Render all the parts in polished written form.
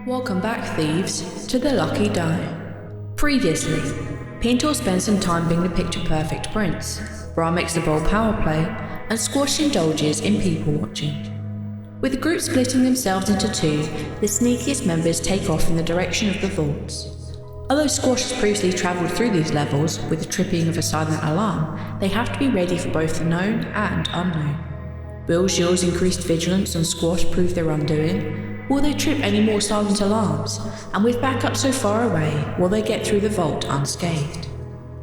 Welcome back, thieves, to the Lucky Die. Previously, Pintor spends some time being the picture-perfect prince, Bra makes the bold power play, and Squash indulges in people-watching. With the group splitting themselves into two, the sneakiest members take off in the direction of the vaults. Although Squash has previously travelled through these levels with the tripping of a silent alarm, they have to be ready for both the known and unknown. Will Gilles' increased vigilance on Squash prove their undoing? Will they trip any more silent alarms? And with backup so far away, will they get through the vault unscathed?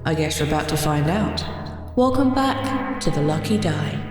I guess we're about to find out. Welcome back to the Lucky Die.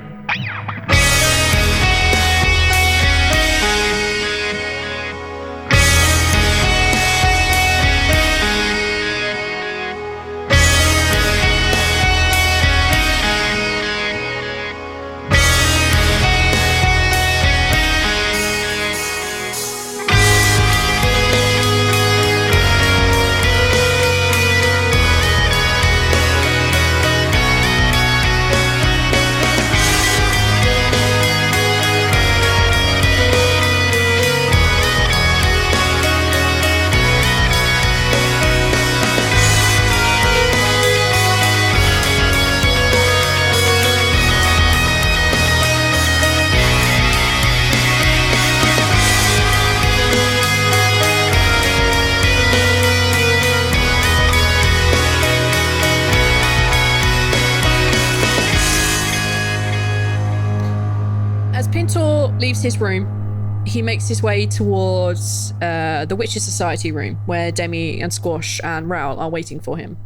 Leaves his room, he makes his way towards the Witches' Society room where Demi and Squash and Raoul are waiting for him.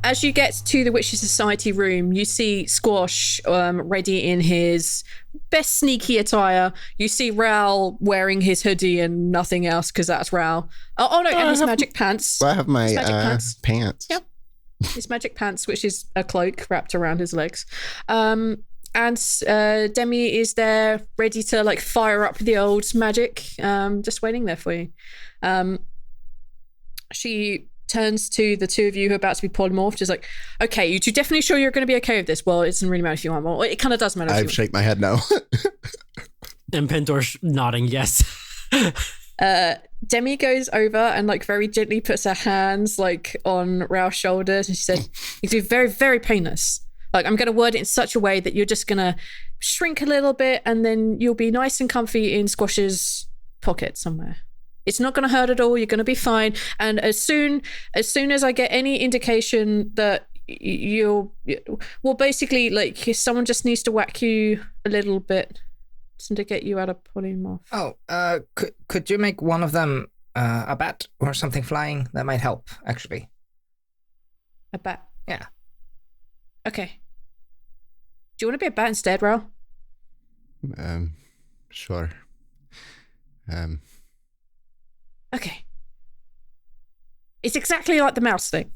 As you get to the Witches' Society room, you see Squash ready in his best sneaky attire. You see Raoul wearing his hoodie and nothing else because that's Raoul. And his magic pants. I have my pants. Yeah, his magic pants, which is a cloak wrapped around his legs. And Demi is there ready to fire up the old magic, just waiting there for you. She turns to the two of you who are about to be polymorphed. She's like, okay, you two definitely sure you're going to be okay with this? Well, it doesn't really matter if you want. Well, it kind of does matter. I shake my head no. And Pintor's nodding yes. Demi goes over and very gently puts her hands on Raoul's shoulders, and she said, "It's very, very painless. I'm going to word it in such a way that you're just going to shrink a little bit and then you'll be nice and comfy in Squash's pocket somewhere. It's not going to hurt at all. You're going to be fine. And as soon as I get any indication that basically, someone just needs to whack you a little bit to get you out of polymorph." Oh, could you make one of them a bat or something flying? That might help, actually. A bat? Yeah. Okay. Do you want to be a bat instead, Raoul? Sure. Okay. It's exactly like the mouse thing.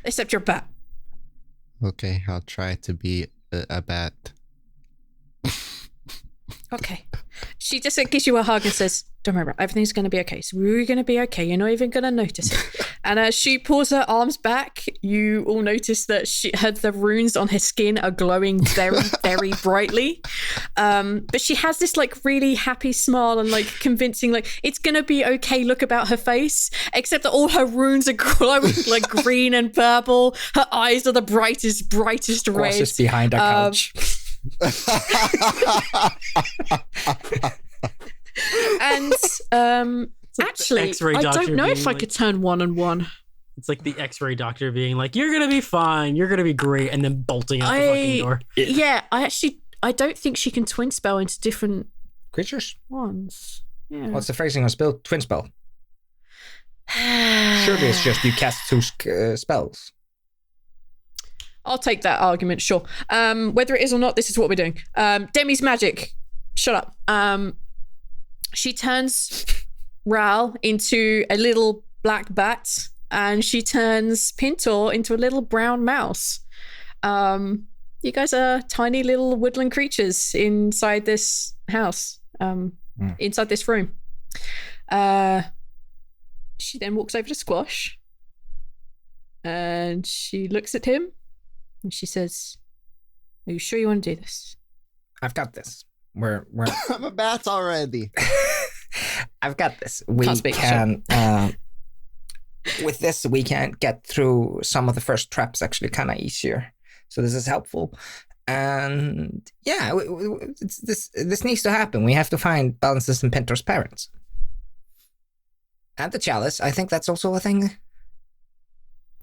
Except you're a bat. Okay, I'll try to be a bat. Okay. She just gives you a hug and says, "Don't worry, everything's going to be okay. So we're going to be okay. You're not even going to notice it." And as she pulls her arms back, you all notice that the runes on her skin are glowing very, very brightly. But she has this really happy smile and convincing, it's going to be okay look about her face, except that all her runes are glowing green and purple. Her eyes are the brightest red. Is behind a couch. And actually, I don't know if I could turn 1 and 1. It's like the X-ray doctor being like, "You're gonna be fine, you're gonna be great," and then bolting out the fucking door. Yeah, I don't think she can twin spell into different creatures ones. Yeah. What's the phrasing on spell? Twin spell. Surely it's just you cast 2 spells. I'll take that argument, sure. Whether it is or not, this is what we're doing. Demi's magic. Shut up. She turns Raoul into a little black bat, and she turns Pintor into a little brown mouse. You guys are tiny little woodland creatures inside this house, inside this room. She then walks over to Squash, and she looks at him, and she says, "Are you sure you want to do this?" I've got this. We're I'm a bat already. I've got this. We Can't speak, can. With this, we can get through some of the first traps actually kind of easier. So this is helpful. And yeah, this needs to happen. We have to find Balances and Pintor's parents. And the chalice. I think that's also a thing.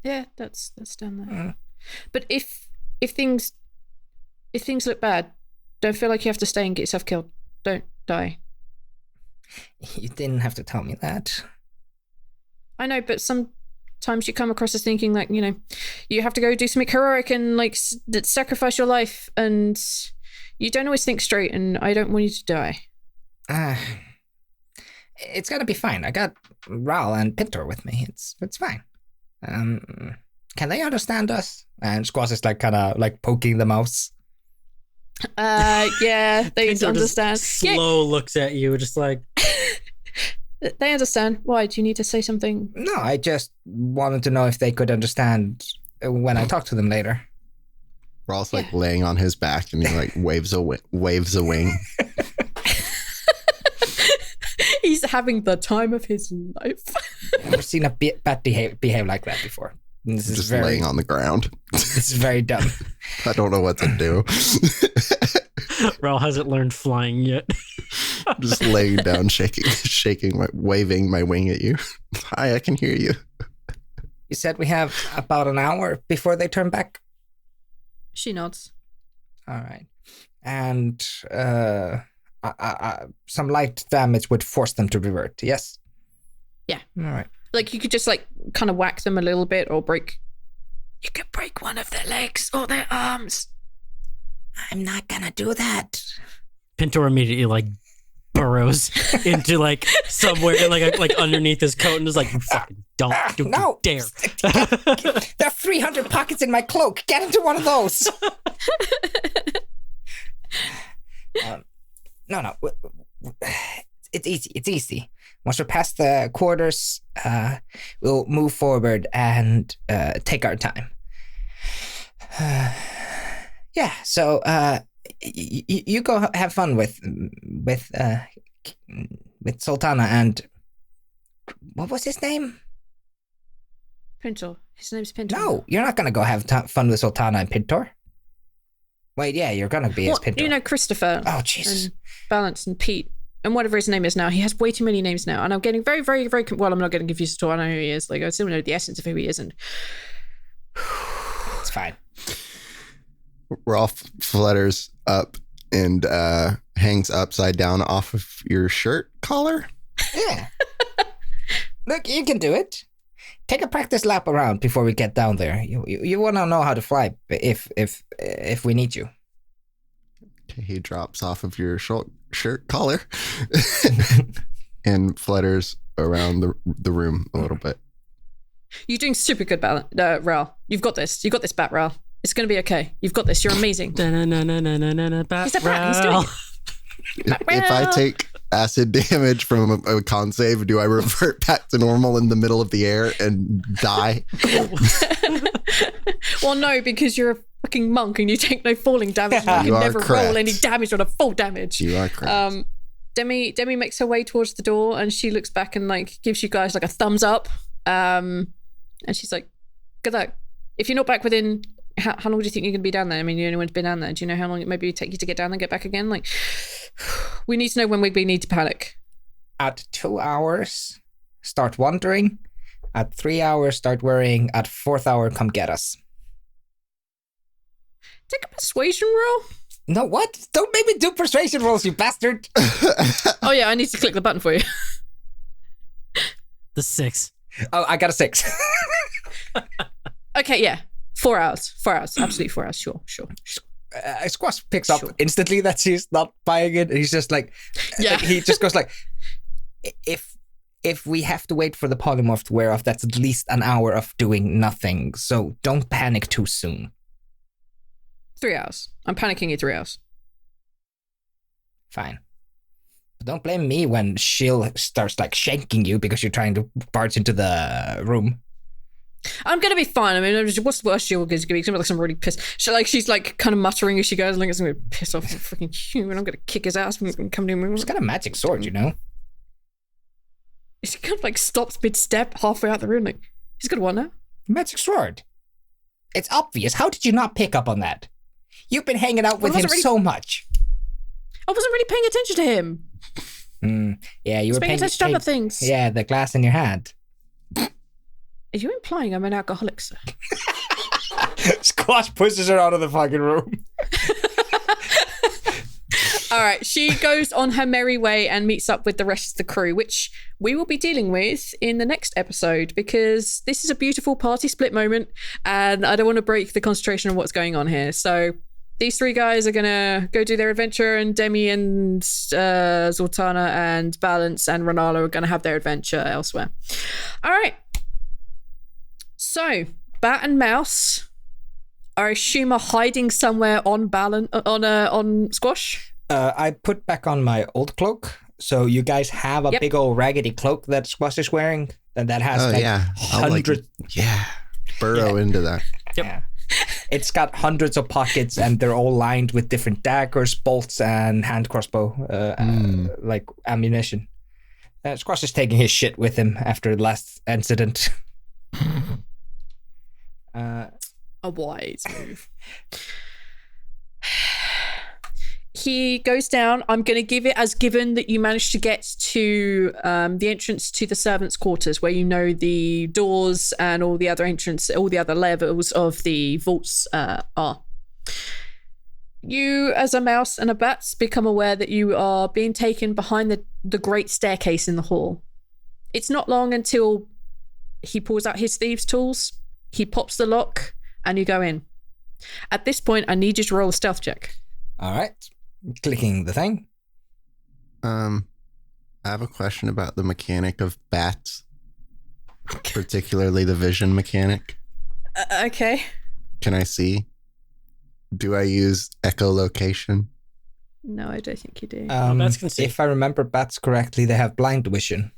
Yeah, that's down there. But if things look bad, don't feel like you have to stay and get yourself killed. Don't die. You didn't have to tell me that. I know, but sometimes you come across as thinking like, you have to go do something heroic and like sacrifice your life, and you don't always think straight, and I don't want you to die. It's gonna be fine. I got Ral and Pintor with me. It's fine. Can they understand us? And Squash is like kind of like poking the mouse. Yeah, they Pinto understand. Just looks at you, just like. They understand. Why? Do you need to say something? No, I just wanted to know if they could understand when I talk to them later. Raw's like laying on his back and he like waves a wing. He's having the time of his life. I've never seen a bat behave like that before. This is Just very, laying on the ground. This is very dumb. I don't know what to do. Raul hasn't learned flying yet. Just laying down, waving my wing at you. Hi, I can hear you. You said we have about an hour before they turn back? She nods. All right. And some light damage would force them to revert, yes? Yeah. All right. Like you could just like kind of whack them a little bit or break. You could break one of their legs or their arms. I'm not gonna do that. Pintor immediately like burrows into like somewhere like underneath his coat and is like, fucking don't no. dare. There are 300 pockets in my cloak. Get into one of those. No. It's easy. It's easy. Once we're past the quarters, we'll move forward and take our time. Yeah. So you go have fun with Sultana and what was his name? Pintor. His name's Pintor. No, you're not gonna go have fun with Sultana and Pintor. Wait, yeah, you're gonna be as Pintor. Christopher. Oh, Jesus. And Balance and Pete. And whatever his name is now. He has way too many names now. And I'm getting very, very, very... Well, I'm not getting confused at all. I know who he is. Like, I still know the essence of who he is. And it's fine. Rolf flutters up and hangs upside down off of your shirt collar. Yeah. Look, you can do it. Take a practice lap around before we get down there. You want to know how to fly if we need you. Okay, he drops off of your shirt collar and flutters around the room a little bit. You're doing super good, Ral. You've got this. You've got this, Bat Ral. It's going to be okay. You've got this. You're amazing. He's a bat. He's doing it. If I take acid damage from a con save, do I revert back to normal in the middle of the air and die? Well, no, because you're a fucking monk and you take no falling damage. And you can never roll any damage on a full damage. You are correct. Demi makes her way towards the door and she looks back and like gives you guys like a thumbs up. And she's like, good luck. If you're not back within... How long do you think you're going to be down there? I mean, you're the only one who's been down there. Do you know how long it maybe take you to get down there and get back again? Like, we need to know when we need to panic. At 2 hours, start wandering. At 3 hours, start worrying. At 4th hour, come get us. Take a persuasion roll. No, what? Don't make me do persuasion rolls, you bastard. Oh, yeah, I need to click the button for you. The 6. Oh, I got a 6. Okay, yeah. 4 hours. 4 hours. Absolutely 4 hours. Sure. Squash picks up instantly that she's not buying it. He's just like, yeah. He just goes like, if we have to wait for the polymorph to wear off, that's at least an hour of doing nothing. So don't panic too soon. 3 hours. I'm panicking in 3 hours. Fine. But don't blame me when Shill starts like shanking you because you're trying to barge into the room. I'm gonna be fine. I mean, what's the worst she'll give me? It's gonna be like some really pissed. She's like kind of muttering as she goes. I think it's gonna piss off the freaking human. I'm gonna kick his ass when he's gonna come to me. He's got a magic sword, you know. She kind of like stops mid-step halfway out the room. Like, he's got one now. Magic sword. It's obvious. How did you not pick up on that? You've been hanging out with him so much. I wasn't really paying attention to him. Yeah, you were paying attention to other things. Yeah, the glass in your hand. Are you implying I'm an alcoholic, sir? Squash pushes her out of the fucking room. All right, she goes on her merry way and meets up with the rest of the crew, which we will be dealing with in the next episode, because this is a beautiful party split moment and I don't want to break the concentration of what's going on here. So these three guys are going to go do their adventure, and Demi and Zoltana and Balance and Renala are going to have their adventure elsewhere. All right. So Bat and Mouse, I assume, are hiding somewhere on Squash. I put back on my old cloak, so you guys have a big old raggedy cloak that Squash is wearing, and that has hundreds. Burrow into that. Yep. Yeah. It's got hundreds of pockets, and they're all lined with different daggers, bolts, and hand crossbow, like ammunition. Squash is taking his shit with him after the last incident. A wise move. He goes down. I'm going to give it as given that you managed to get to the entrance to the servants' quarters, where you know the doors and all the other levels of the vaults are. You, as a mouse and a bat, become aware that you are being taken behind the great staircase in the hall. It's not long until he pulls out his thieves' tools, he pops the lock, and you go in. At this point, I need you to roll a stealth check. All right. Clicking the thing. I have a question about the mechanic of bats, particularly the vision mechanic. Okay. Can I see? Do I use echolocation? No, I don't think you do. Bats can see. If I remember bats correctly, they have blind vision.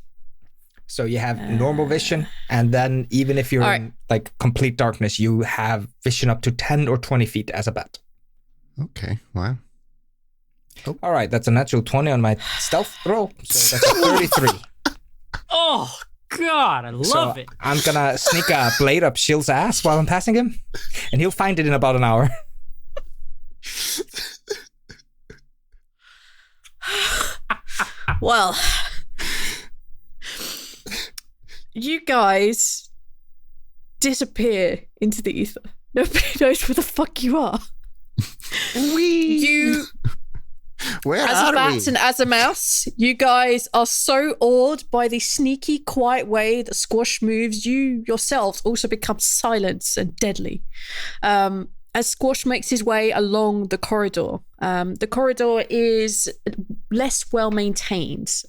So you have normal vision, and then even if you're in like complete darkness, you have vision up to 10 or 20 feet as a bat. Okay, wow. Oh. All right, that's a natural 20 on my stealth roll, so that's a 33. Oh, God, I love it. I'm going to sneak a blade up Shield's ass while I'm passing him, and he'll find it in about an hour. Well, you guys disappear into the ether. Nobody knows where the fuck you are. Where as are a bat we? and as a mouse, you guys are so awed by the sneaky, quiet way that Squash moves. You yourselves also become silent and deadly. As Squash makes his way along the corridor is less well maintained.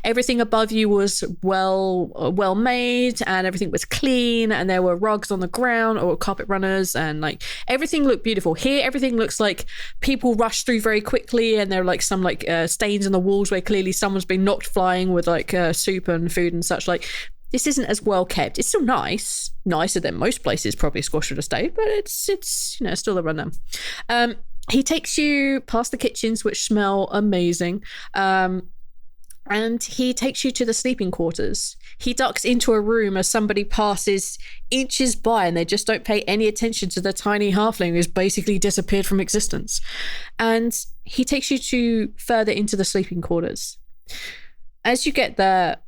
Everything above you was well made, and everything was clean, and there were rugs on the ground or carpet runners, and like everything looked beautiful. Here, everything looks like people rush through very quickly, and there are like some stains on the walls where clearly someone's been knocked flying with soup and food and such. Like, this isn't as well kept. It's still nicer than most places probably Squash should have stayed, but it's still a rundown. He takes you past the kitchens, which smell amazing, and he takes you to the sleeping quarters. He ducks into a room as somebody passes inches by, and they just don't pay any attention to the tiny halfling who's basically disappeared from existence. And he takes you further into the sleeping quarters. As you get there,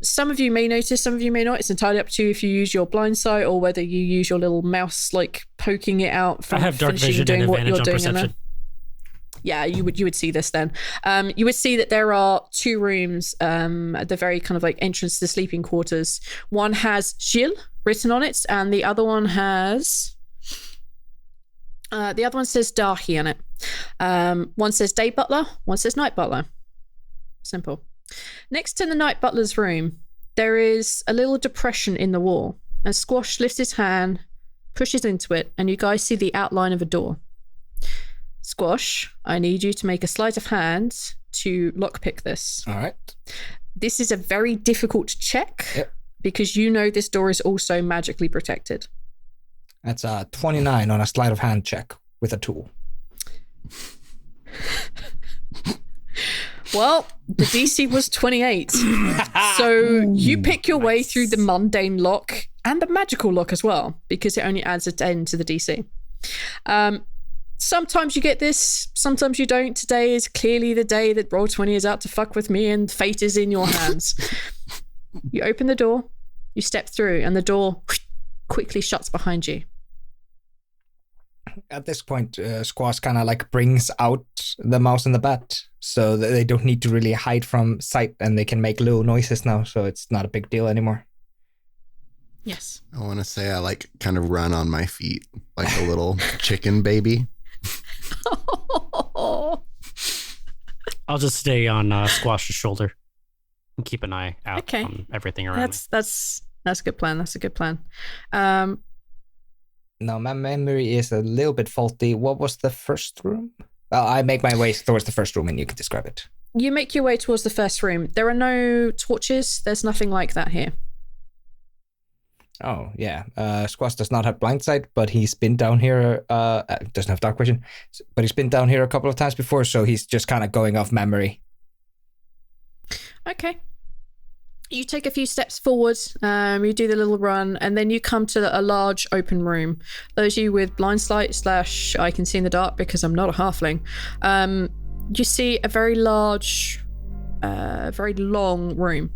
some of you may notice, some of you may not. It's entirely up to you if you use your blind sight or whether you use your little mouse, poking it out from I have dark vision doing and what you're advantage on doing in there. perception. Yeah, you would see this then. You would see that there are two rooms at the very kind of entrance to the sleeping quarters. One has Gilles written on it, and the other one has... the other one says Dahi on it. One says Day Butler, one says Night Butler. Simple. Next to the night butler's room, there is a little depression in the wall, and Squash lifts his hand, pushes into it, and you guys see the outline of a door. Squash, I need you to make a sleight of hand to lockpick this. All right. This is a very difficult check because you know this door is also magically protected. That's a 29 on a sleight of hand check with a tool. Well, the DC was 28. So you pick your way through the mundane lock and the magical lock as well, because it only adds a 10 to the DC. Sometimes you get this, sometimes you don't. Today is clearly the day that Roll20 is out to fuck with me and fate is in your hands. You open the door, you step through, and the door quickly shuts behind you. At this point, Squash kind of like brings out the mouse and the bat so that they don't need to really hide from sight, and they can make little noises now, so it's not a big deal anymore. Yes. I want to say I like kind of run on my feet like a little chicken baby. I'll just stay on Squash's shoulder and keep an eye out Okay. on everything around me. That's a good plan. That's a good plan. No, my memory is a little bit faulty. What was the first room? I make my way towards the first room and you can describe it. You make your way towards the first room. There are no torches. There's nothing like that here. Oh, yeah. Squash does not have blind sight, but he's been down here. Doesn't have dark vision, but he's been down here a couple of times before, so he's just kind of going off memory. Okay. You take a few steps forward, you do the little run, and then you come to a large open room. Those of you with blind sight / I can see in the dark because I'm not a halfling, you see a very large, very long room.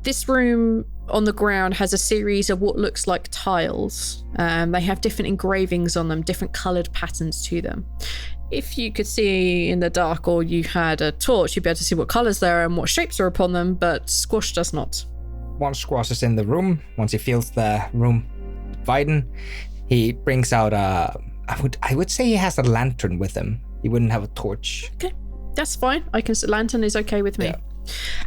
This room on the ground has a series of what looks like tiles. They have different engravings on them, different coloured patterns to them. If you could see in the dark or you had a torch, you'd be able to see what colours there are and what shapes are upon them, but Squash does not. Once Squash is in the room, once he feels the room widen, he brings out I would say he has a lantern with him. He wouldn't have a torch. Okay, that's fine. Lantern is okay with me. Yeah.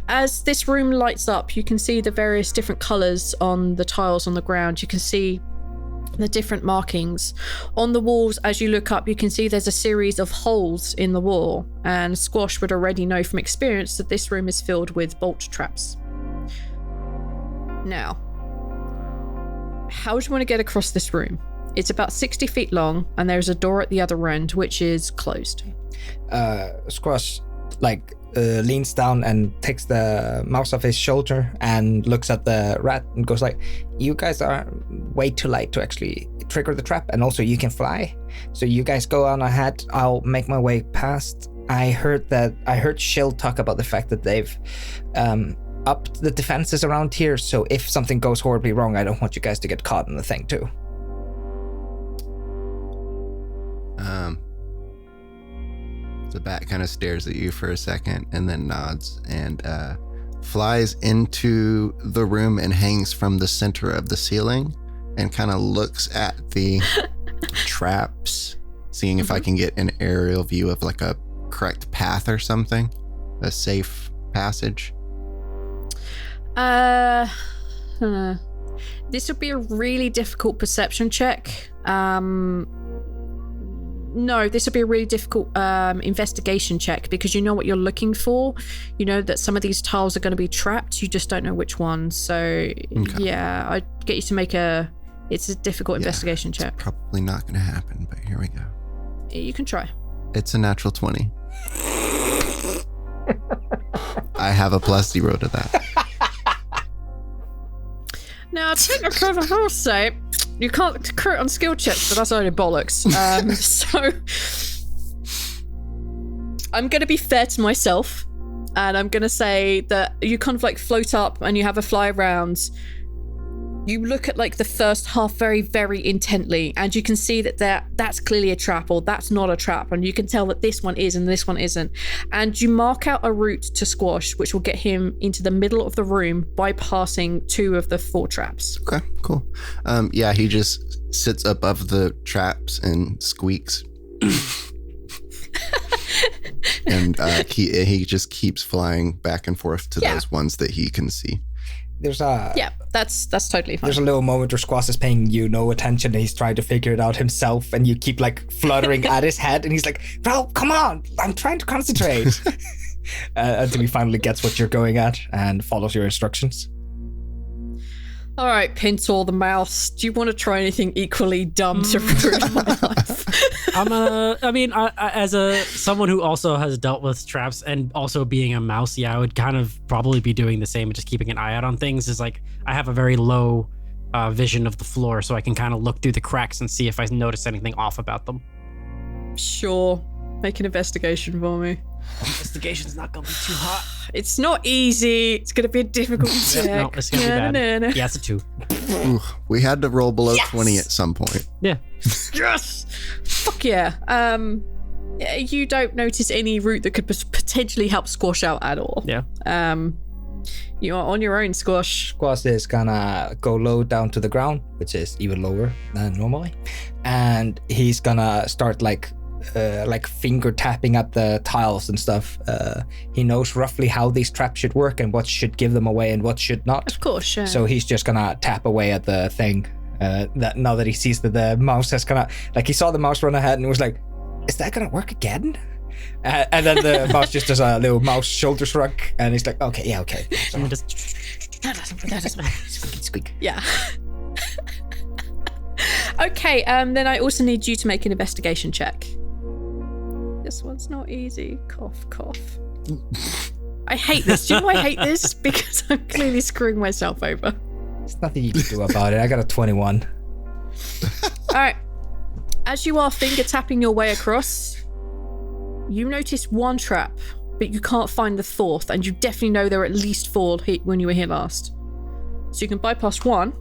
As this room lights up, you can see the various different colours on the tiles on the ground. You can see the different markings on the walls. As you look up, you can see there's a series of holes in the wall, and Squash would already know from experience that this room is filled with bolt traps. Now, how do you want to get across this room? It's about 60 feet long, and there's a door at the other end which is closed. Squash leans down and takes the mouse off his shoulder and looks at the rat and goes like, you guys are way too light to actually trigger the trap, and also you can fly, so you guys go on ahead. I'll make my way past. I heard Shill talk about the fact that they've upped the defenses around here, so if something goes horribly wrong, I don't want you guys to get caught in the thing too. The bat kind of stares at you for a second and then nods and flies into the room and hangs from the center of the ceiling and kind of looks at the traps, seeing if I can get an aerial view of like a correct path or something, a safe passage. This would be a really difficult perception check. No, this would be a really difficult investigation check, because you know what you're looking for. You know that some of these tiles are going to be trapped. You just don't know which ones. So, okay. Yeah, I'd get you to make it's a difficult investigation check. Probably not going to happen, but here we go. You can try. It's a natural 20. I have a +0 to that. Now, technically, I will say, you can't crit on skill checks, but that's only bollocks. So, I'm going to be fair to myself, and I'm going to say that you kind of like float up and you have a fly around. You look at like the first half very, very intently, and you can see that that's clearly a trap, or that's not a trap, and you can tell that this one is and this one isn't. And you mark out a route to Squash, which will get him into the middle of the room, bypassing 2 of the 4 traps. Okay, cool. Yeah, he just sits above the traps and squeaks. And he just keeps flying back and forth to those ones that he can see. That's totally fine. There's a little moment where Squash is paying you no attention and he's trying to figure it out himself, and you keep like fluttering at his head, and he's like, bro, come on, I'm trying to concentrate. Until he finally gets what you're going at and follows your instructions. All right, Pintor the mouse, do you want to try anything equally dumb to ruin my life? As someone who also has dealt with traps and also being a mouse, I would kind of probably be doing the same, just keeping an eye out on things. Is like I have a very low vision of the floor, so I can kind of look through the cracks and see if I notice anything off about them. Sure. Make an investigation for me. Investigation's not gonna be too hot. It's not easy. It's gonna be a difficult check. No, it's gonna be bad. Yeah, it's a 2. Ooh, we had to roll below 20 at some point. Yeah. Yes. Fuck yeah. You don't notice any route that could potentially help Squash out at all. Yeah. You are on your own, Squash. Squash is gonna go low down to the ground, which is even lower than normally, and he's gonna start like finger tapping at the tiles and stuff. He knows roughly how these traps should work and what should give them away and what should not. Of course, yeah. So he's just gonna tap away at the thing. That now that he sees that the mouse has he saw the mouse run ahead and was like, "Is that gonna work again?" And then the mouse just does a little mouse shoulder shrug, and he's like, "Okay, yeah, okay." So, That doesn't squeak. Yeah. Okay, then I also need you to make an investigation check. This one's not easy. Cough, cough. I hate this. Do you know why I hate this? Because I'm clearly screwing myself over. There's nothing you can do about it. I got a 21. All right. As you are finger tapping your way across, you notice one trap, but you can't find the fourth, and you definitely know there are at least 4 when you were here last. So you can bypass one.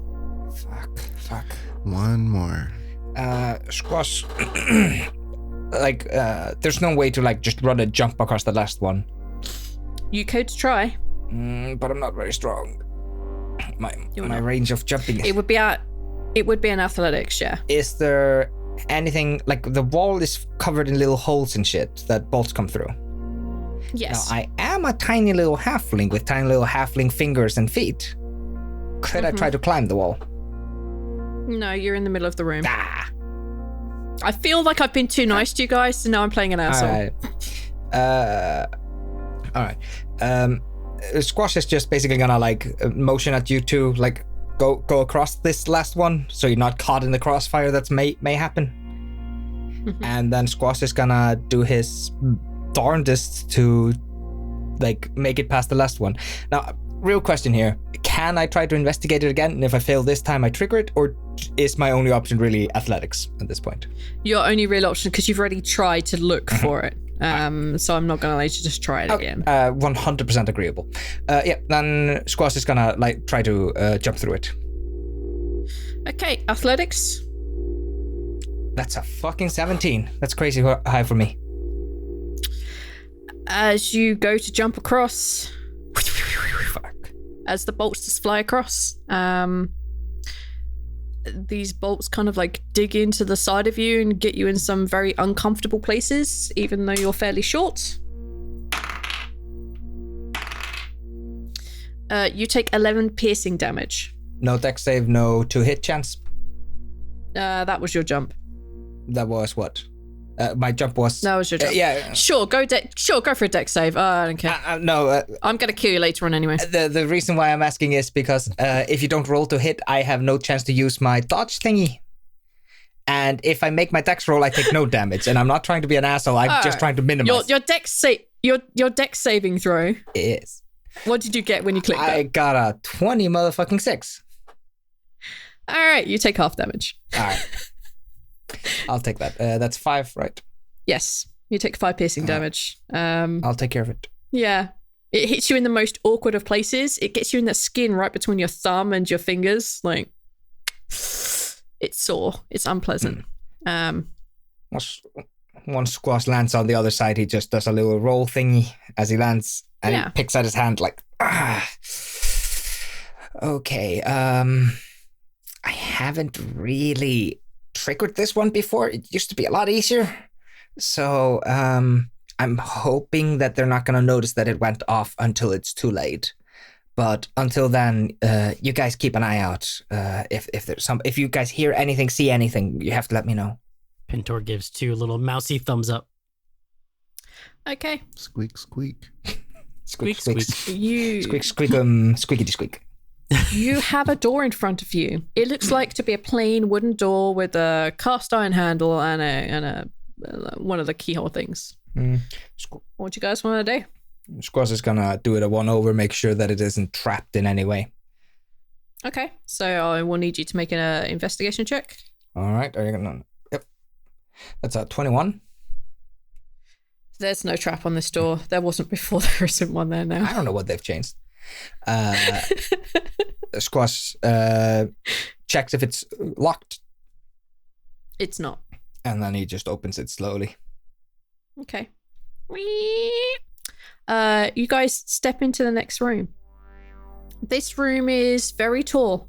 Fuck. One more. Squash. There's no way to just run a jump across the last one. You could try. But I'm not very strong. My range of jumping. It would be an athletics, yeah. Is there anything the wall is covered in little holes and shit that bolts come through? Yes. Now I am a tiny little halfling with tiny little halfling fingers and feet. Could I try to climb the wall? No, you're in the middle of the room. Ah. I feel like I've been too nice to you guys, so now I'm playing an asshole. All right. Squash is just basically gonna motion at you to go across this last one, so you're not caught in the crossfire that may happen. And then Squash is gonna do his darndest to make it past the last one. Now, real question here: can I try to investigate it again? And if I fail this time, I trigger it, or is my only option really athletics at this point? Your only real option, because you've already tried to look for it. So I'm not gonna let you just try it again. 100% agreeable. Then Squash is gonna try to jump through it. Okay, athletics. That's a fucking 17. That's crazy high for me. As you go to jump across, Fuck. as the bolts just fly across, these bolts kind of dig into the side of you and get you in some very uncomfortable places, even though you're fairly short. You take 11 piercing damage. No dex save, no 2-hit chance. That was your jump. That was what? My jump was. That was your jump. Yeah. Sure, go for a dex save. I don't care. No. I'm gonna kill you later on anyway. The reason why I'm asking is because if you don't roll to hit, I have no chance to use my dodge thingy. And if I make my dex roll, I take no damage. And I'm not trying to be an asshole. I'm just trying to minimize. Your dex saving throw is. What did you get when you clicked I it? got a 20 motherfucking 6. All right, you take half damage. All right. I'll take that. That's 5, right? Yes, you take 5 piercing damage. I'll take care of it. Yeah. It hits you in the most awkward of places. It gets you in the skin right between your thumb and your fingers. It's sore. It's unpleasant. Once Squash lands on the other side, he just does a little roll thingy as he lands, and he picks at his hand Okay. I haven't really triggered this one before. It used to be a lot easier. So I'm hoping that they're not going to notice that it went off until it's too late. But until then, you guys keep an eye out. If you guys hear anything, see anything, you have to let me know. Pintor gives 2 little mousy thumbs up. Okay. Squeak, squeak. Squeak, Squeak, squeak. You Squeak, squeak, squeakity squeak. you have a door in front of you. It looks like to be a plain wooden door with a cast iron handle and a one of the keyhole things. What do you guys want to do? Squash is gonna do it a one over, make sure that it isn't trapped in any way. Okay, so I will need you to make an investigation check. All right, are you gonna? Yep, that's a 21. There's no trap on this door. There wasn't before. There isn't one there now. I don't know what they've changed. Squash checks if it's locked. It's not. And then he just opens it slowly. Okay. You guys step into the next room. This room is very tall.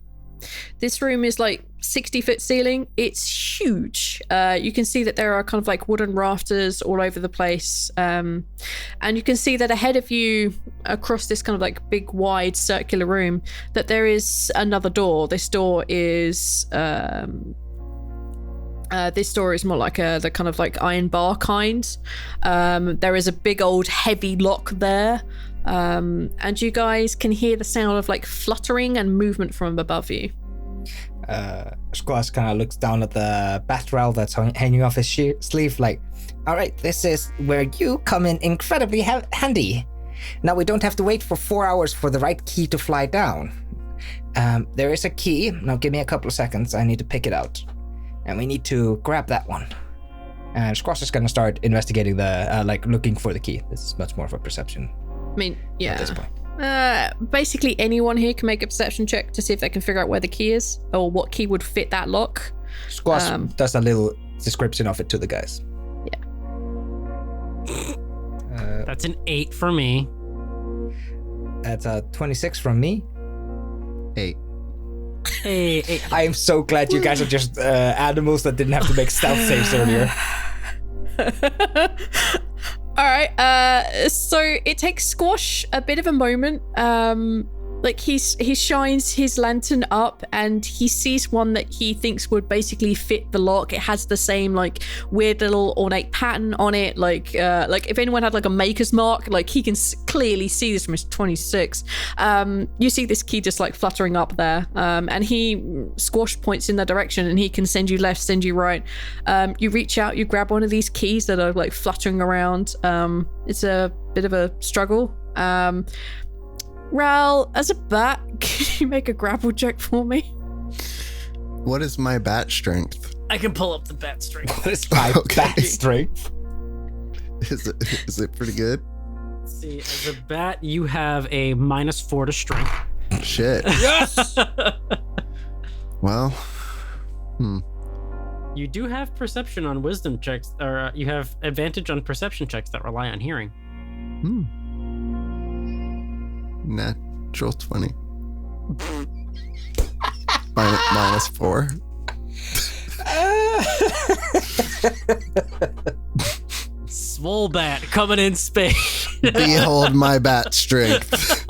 This room is like 60-foot ceiling. It's huge. You can see that there are kind of like wooden rafters all over the place. And you can see that ahead of you, across this kind of like big, wide, circular room, that there is another door. This door is more like the kind of like iron bar kind. There is a big old heavy lock there. And you guys can hear the sound of like fluttering and movement from above you. Squash kind of looks down at the bat rail that's hanging off his sleeve like, all right, this is where you come in incredibly handy. Now we don't have to wait for 4 hours for the right key to fly down. There is a key. Now give me a couple of seconds. I need to pick it out. And we need to grab that one. And Squash is going to start investigating looking for the key. This is much more of a perception. I mean, yeah. At this point. Basically, anyone here can make a perception check to see if they can figure out where the key is or what key would fit that lock. Squash does a little description of it to the guys. Yeah. That's an 8 for me. That's a 26 from me. 8. Hey. I am so glad you guys are just animals that didn't have to make stealth saves earlier. All right. So it takes Squash a bit of a moment. Like he shines his lantern up and he sees one that he thinks would basically fit the lock. It has the same like weird little ornate pattern on it. Like if anyone had like a maker's mark, like he can clearly see this from his 26. You see this key just like fluttering up there. And Squash points in that direction and he can send you left, send you right. You reach out, you grab one of these keys that are like fluttering around. It's a bit of a struggle. Ral, as a bat, can you make a grapple check for me? What is my bat strength? I can pull up the bat strength. What is my bat strength? Is it pretty good? Let's see, as a bat, you have a -4 to strength. Shit. Yes! Well, You do have perception on wisdom checks, or you have advantage on perception checks that rely on hearing. Natural 20. -4. Swole bat coming in space. Behold my bat strength.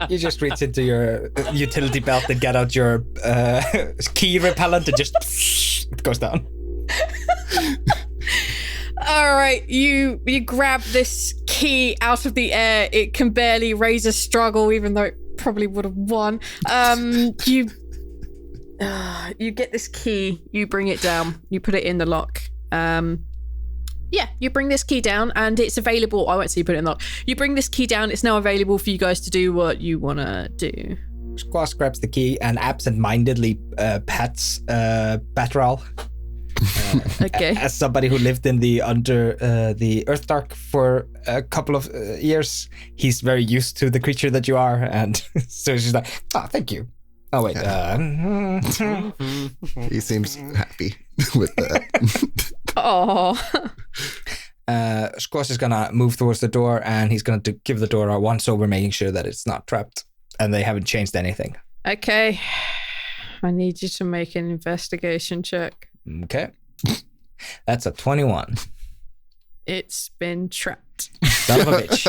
You just reach into your utility belt and get out your key repellent and just it goes down. All right, you grab this key out of the air. It can barely raise a struggle, even though it probably would have won. You get this key, you bring it down, you put it in the lock. You bring this key down and it's available. I won't say you put it in the lock. You bring this key down, it's now available for you guys to do what you want to do. Squash grabs the key and absent-mindedly pats Batral. Okay. As somebody who lived in the Earth Dark for a couple of years, he's very used to the creature that you are, and so she's like, "Oh, thank you." Oh wait, He seems happy with that. Oh. Squash is gonna move towards the door, and he's gonna give the door a once over, making sure that it's not trapped, and they haven't changed anything. Okay. I need you to make an investigation check. Okay. That's a 21. It's been trapped. Son of a bitch.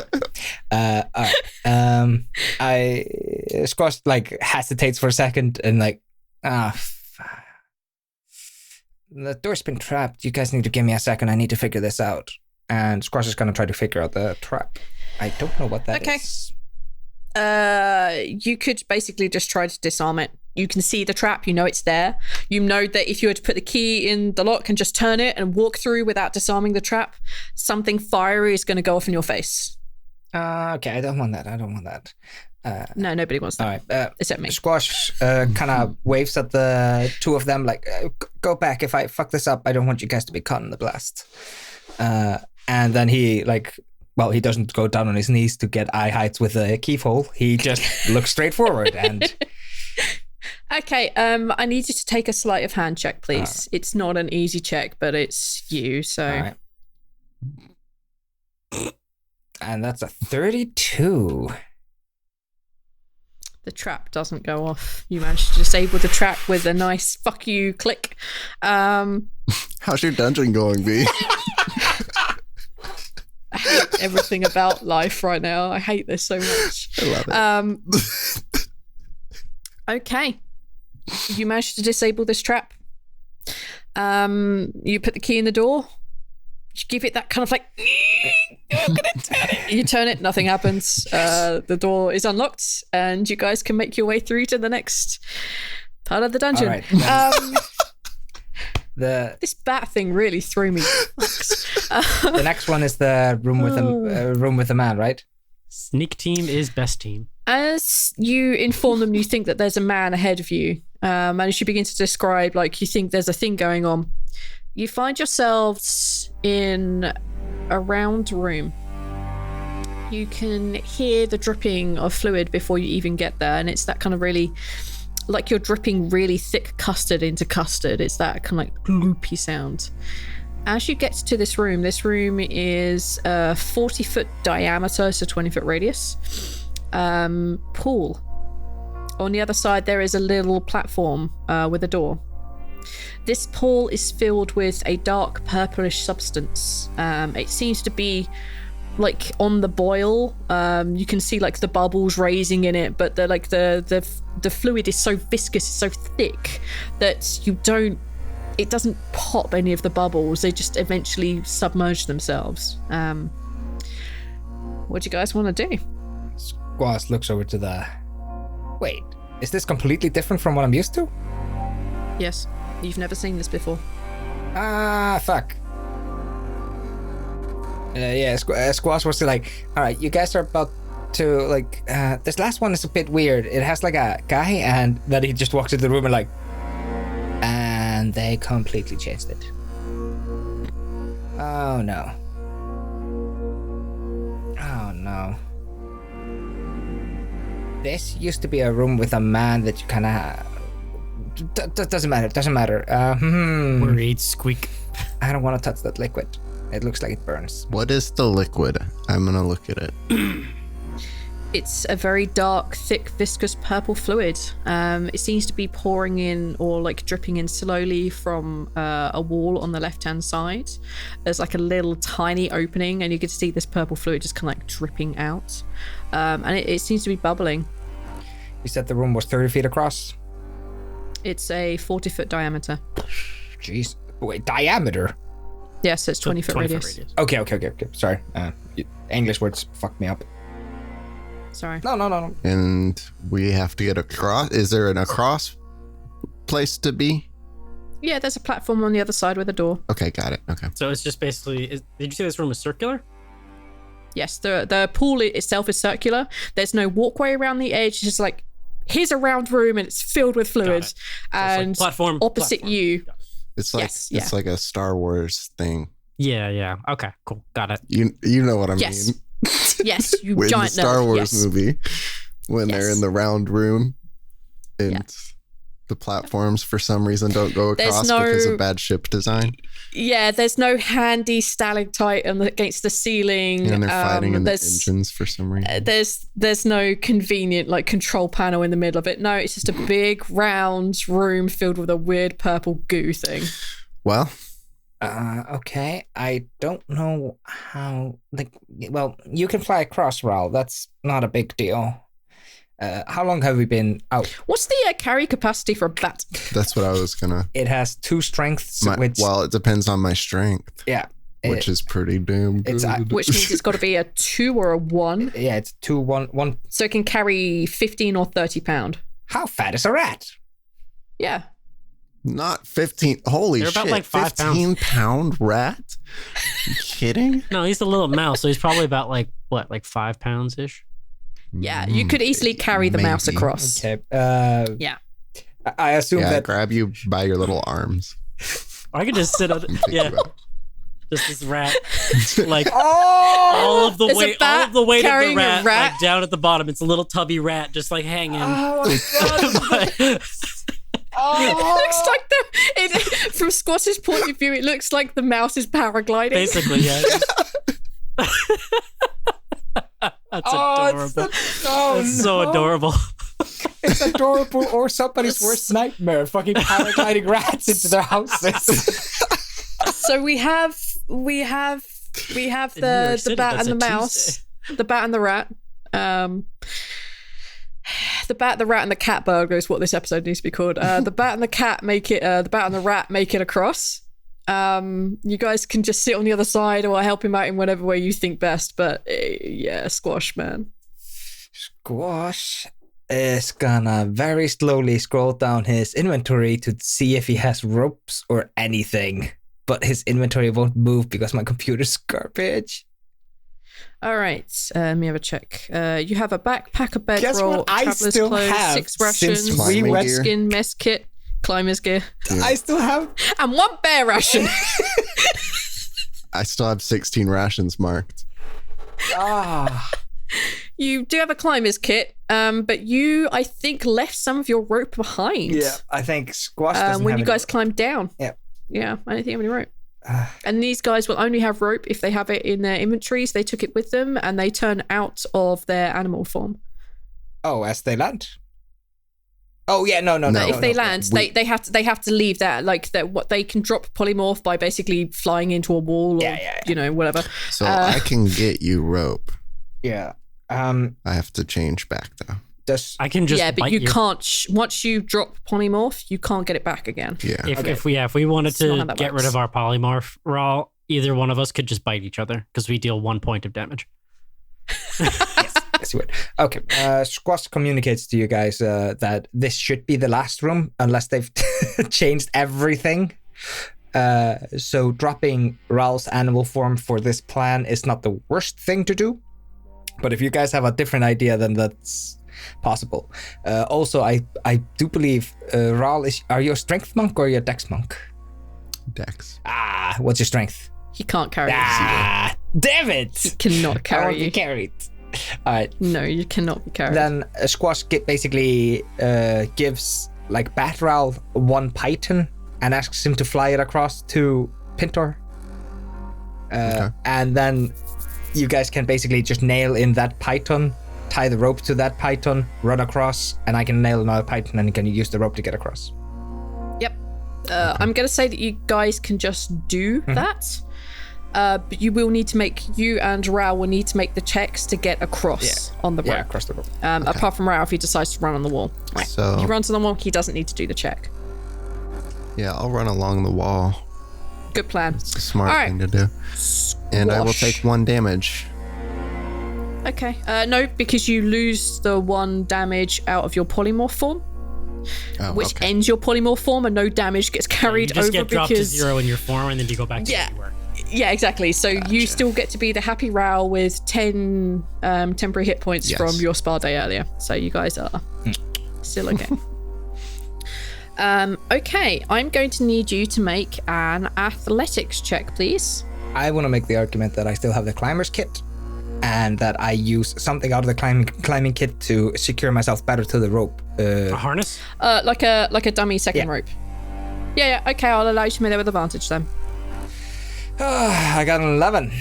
Squash like hesitates for a second and like, the door's been trapped. You guys need to give me a second. I need to figure this out. And Squash is gonna try to figure out the trap. I don't know what that is. You could basically just try to disarm it. You can see the trap. You know it's there. You know that if you were to put the key in the lock and just turn it and walk through without disarming the trap, something fiery is going to go off in your face. Okay, I don't want that. No, nobody wants that. All right. Except me. Squash kind of waves at the two of them like, go back. If I fuck this up, I don't want you guys to be caught in the blast. And then he he doesn't go down on his knees to get eye heights with a keyhole. He just looks straight forward and... Okay, I need you to take a sleight of hand check, please. It's not an easy check, but it's you, so... All right. And that's a 32. The trap doesn't go off. You managed to disable the trap with a nice fuck you click. How's your dungeon going, B? I hate everything about life right now. I hate this so much. I love it. Okay. You managed to disable this trap. You put the key in the door. You give it that kind of like, I'm gonna turn it. You turn it, nothing happens. The door is unlocked, and you guys can make your way through to the next part of the dungeon. All right. This bat thing really threw me. The next one is the room with the man, right? Sneak team is best team. As you inform them, you think that there's a man ahead of you. And as you begin to describe, you think there's a thing going on, you find yourselves in a round room. You can hear the dripping of fluid before you even get there, and it's that kind of really, like you're dripping really thick custard into custard. It's that kind of gloopy sound. As you get to this room is a 40-foot diameter, so 20-foot radius, pool. On the other side, there is a little platform with a door. This pool is filled with a dark purplish substance. It seems to be on the boil. You can see the bubbles raising in it, but the fluid is so viscous, it's so thick that it doesn't pop any of the bubbles. They just eventually submerge themselves. What do you guys want to do? Squash looks over to the... Wait, is this completely different from what I'm used to? Yes. You've never seen this before. Fuck. Squash was all right, you guys are about to, this last one is a bit weird. It has, a guy, and then he just walks into the room and, and they completely changed it. Oh, no. Oh, no. This used to be a room with a man that you kind of... Doesn't matter. Worried squeak. I don't want to touch that liquid. It looks like it burns. What is the liquid? I'm gonna look at it. It's a very dark, thick, viscous purple fluid. It seems to be pouring in or dripping in slowly from a wall on the left-hand side. There's a little tiny opening, and you can see this purple fluid just kind of dripping out. And it seems to be bubbling. You said the room was 30 feet across? It's a 40-foot diameter. Jeez. Wait, diameter? Yes, it's 20-foot radius. Okay. Sorry. English words fuck me up. Sorry. No. And we have to get across. Is there an across place to be? Yeah, there's a platform on the other side with a door. Okay, got it. Okay. So it's just basically... did you say this room is circular? Yes, the pool itself is circular. There's no walkway around the edge. It's just here's a round room, and it's filled with fluids. And platform opposite you... It's it's like a Star Wars thing. Yeah. Okay, cool. Got it. You know what I mean. Yes, you With giant the Star nerd. Wars movie, when Yes. they're in the round room, and the platforms for some reason don't go across because of bad ship design. Yeah, there's no handy stalactite against the ceiling. And they're fighting in the engines for some reason. There's no convenient control panel in the middle of it. No, it's just a big round room filled with a weird purple goo thing. Well, okay. I don't know how. You can fly across, Raul. That's not a big deal. How long have we been out? What's the carry capacity for a bat? that's what I was gonna. It has 2 strengths, it depends on my strength. Yeah. Which is pretty damn good. Which means it's got to be a 2 or a 1. Yeah, it's 2, 1. So it can carry 15 or 30 pound. How fat is a rat? Yeah. Not 15. Holy They're shit. about like 5 pounds. 15-pound rat? You kidding? No, he's a little mouse, so he's probably about like 5 pounds ish. Yeah, you could easily carry the mouse Maybe. across. Okay. Yeah. I assume Yeah, that. grab you by your little arms. Or I could just sit on and pick yeah, you up. just this rat, like Oh! all of the There's a weight, bat all of the weight of the carrying a rat, rat. like down at the bottom. It's a little tubby rat, just like hanging. Oh my God. It looks like from Squash's point of view, it looks like the mouse is paragliding. Basically, yeah. That's adorable. That's so adorable. It's adorable, or somebody's worst nightmare. Fucking paragliding rats into their houses. So we have the New York City, bat that's and the a mouse, the bat and the rat. The bat, the rat, and the cat burglar is what this episode needs to be called. The bat and the cat make it. The bat and the rat make it across. You guys can just sit on the other side or help him out in whatever way you think best. But yeah, Squash, man. Squash is gonna very slowly scroll down his inventory to see if he has ropes or anything. But his inventory won't move because my computer's garbage. All right, let me have a check. You have a backpack, a Guess bedroll, what I traveler's still clothes, have 6 since rations, we red went- skin mess kit, climber's gear, I still have. and 1 bear ration. I still have 16 rations marked. You do have a climber's kit, but you, I think, left some of your rope behind. Yeah, I think Squash doesn't when have you guys climbed down. Yeah. Yeah, I don't think you have any rope. And these guys will only have rope if they have it in their inventories. They took it with them, and they turn out of their animal form. Oh, as they land. Oh yeah, no. If they land, they have to leave that. Like that, what they can drop polymorph by basically flying into a wall or you know, whatever. So I can get you rope. Yeah. I have to change back though. I can just but bite you can't. Once you drop polymorph, you can't get it back again. Yeah. If we wanted That's not how to that get works. rid of our polymorph raw, either one of us could just bite each other because we deal 1 point of damage. Yes, you would. Okay. Squash communicates to you guys that this should be the last room unless they've changed everything. So dropping Raul's animal form for this plan is not the worst thing to do. But if you guys have a different idea, then that's possible. Also, I do believe Raul are you a strength monk or are you a dex monk? Dex. What's your strength? He can't carry you. Damn it! He cannot I carry want to be you. carried. All right. No, you cannot be carried. Then Squash basically gives like Bat Raul 1 python and asks him to fly it across to Pintor. And then you guys can basically just nail in that python, tie the rope to that python, run across, and I can nail another python and can use the rope to get across. Yep. I'm going to say that you guys can just do that. But you will need to you and Rao will need to make the checks to get across on the rope. Yeah, across the rope. Apart from Rao, if he decides to run on the wall. Right. So- if he runs on the wall, he doesn't need to do the check. Yeah, I'll run along the wall. Good plan. It's a smart All right. thing to do. And I will take 1 damage. Okay. No, because you lose the 1 damage out of your polymorph form, which okay. ends your polymorph form, and no damage gets carried You just over get dropped to because 0 in your form, and then you go back to where you were. Yeah, exactly. So you still get to be the happy Rao with 10 temporary hit points Yes. from your spa day earlier. So you guys are still okay. Okay, I'm going to need you to make an athletics check, please. I want to make the argument that I still have the climber's kit and that I use something out of the climbing kit to secure myself better to the rope. A harness? Like a dummy second Yeah. rope. Yeah, okay, I'll allow you to make that with advantage then. I got an 11.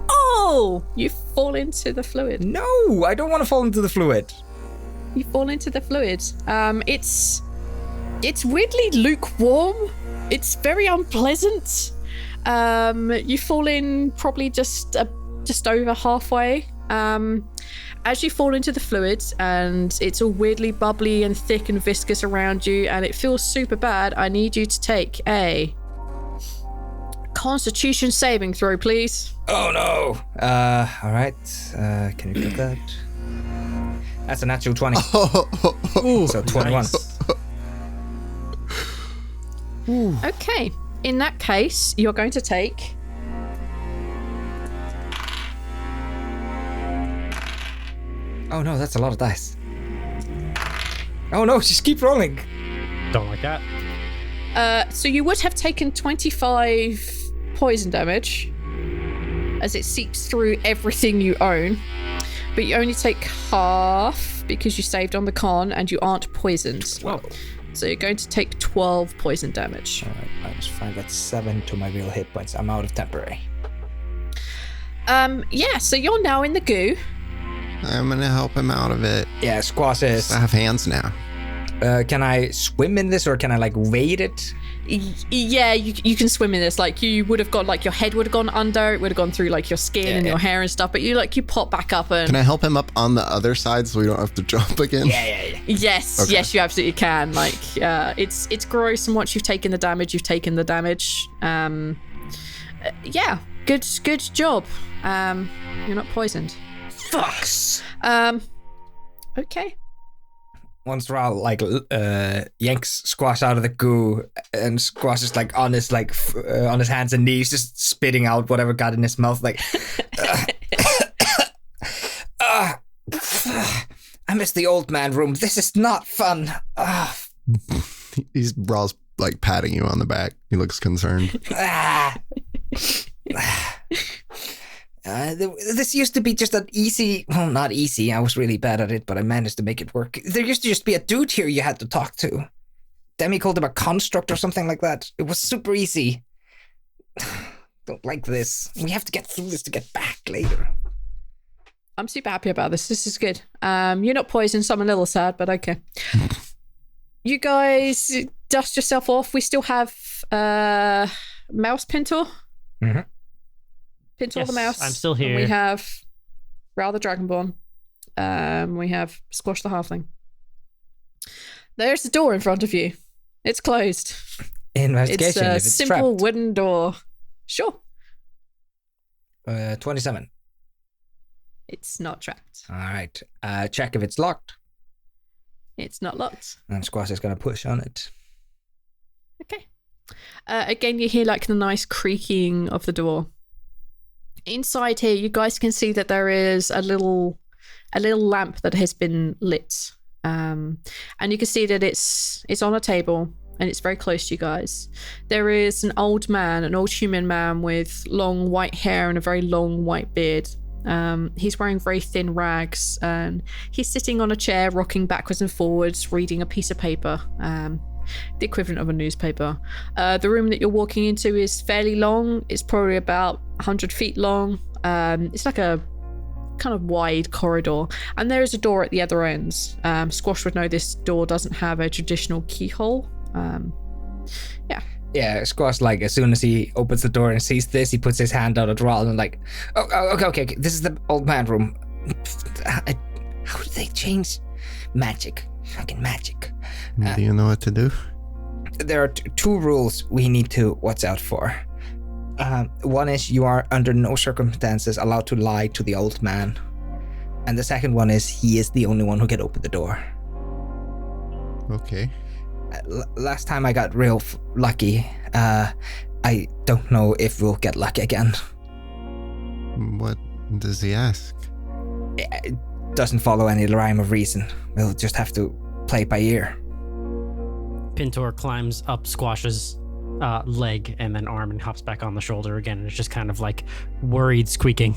Oh, you fall into the fluid. No, I don't want to fall into the fluid. You fall into the fluid. It's weirdly lukewarm. It's very unpleasant. You fall in probably just over halfway. As you fall into the fluid, and it's all weirdly bubbly and thick and viscous around you, and it feels super bad, I need you to take a Constitution saving throw, please. Oh no. All right. Can you get that? That's a natural 20. So 21. Okay. In that case, you're going to take... Oh no, that's a lot of dice. Oh no, just keep rolling. Don't like that. So you would have taken 25 poison damage as it seeps through everything you own, but you only take half because you saved on the con and you aren't poisoned. Whoa. So you're going to take 12 poison damage. All right, -5, that's 7 to my real hit points. I'm out of temporary. Yeah, so you're now in the goo. I'm gonna help him out of it. Yeah, Squash is. I have hands now. Can I swim in this or can I like wade it? Yeah, you can swim in this. Like you would have gone, like your head would have gone under, it would have gone through like your skin and your hair and stuff. But you pop back up and. Can I help him up on the other side so we don't have to jump again? Yeah. Yes, Okay. yes, you absolutely can. Like, it's gross, and once you've taken the damage, you've taken the damage. Yeah, good job. You're not poisoned. Fucks. Okay. Once Ral like yanks Squash out of the goo, and Squash is like on his on his hands and knees, just spitting out whatever got in his mouth. Like, I miss the old man room. This is not fun. He's Raw's like patting you on the back. He looks concerned. This used to be just an easy, well, not easy. I was really bad at it, but I managed to make it work. There used to just be a dude here you had to talk to. Demi called him a construct or something like that. It was super easy. Don't like this. We have to get through this to get back later. I'm super happy about this. This is good. You're not poisoned, so I'm a little sad, but okay. You guys dust yourself off. We still have Mouse Pintor. Mm-hmm. Pintor the Yes, Mouse. I'm still here. And we have Ral the Dragonborn. We have Squash the Halfling. There's the door in front of you. It's closed. Investigation. It's a simple trapped. wooden door. Sure. 27. It's not trapped. All right. Check if it's locked. It's not locked. And Squash is going to push on it. Okay. Again, you hear like the nice creaking of the door. Inside here, you guys can see that there is a little lamp that has been lit, and you can see that it's on a table and it's very close to you guys. There is an old human man with long white hair and a very long white beard. He's wearing very thin rags, and he's sitting on a chair, rocking backwards and forwards, reading a piece of paper. The equivalent of a newspaper. The room that you're walking into is fairly long. It's probably about 100 feet long. It's like a kind of wide corridor, and there is a door at the other end. Squash would know this door doesn't have a traditional keyhole. Yeah, Squash, like, as soon as he opens the door and sees this, he puts his hand out at Ral and like, okay, this is the old man room. How do they change magic? Fucking magic. Do you know what to do? There are two rules we need to watch out for. One is you are under no circumstances allowed to lie to the old man. And the second one is he is the only one who can open the door. Okay. Last time I got real lucky. I don't know if we'll get lucky again. What does he ask? It doesn't follow any rhyme or reason. We'll just have to play it by ear. Pintor climbs up Squash's leg and then arm and hops back on the shoulder again. And it's just kind of like worried squeaking.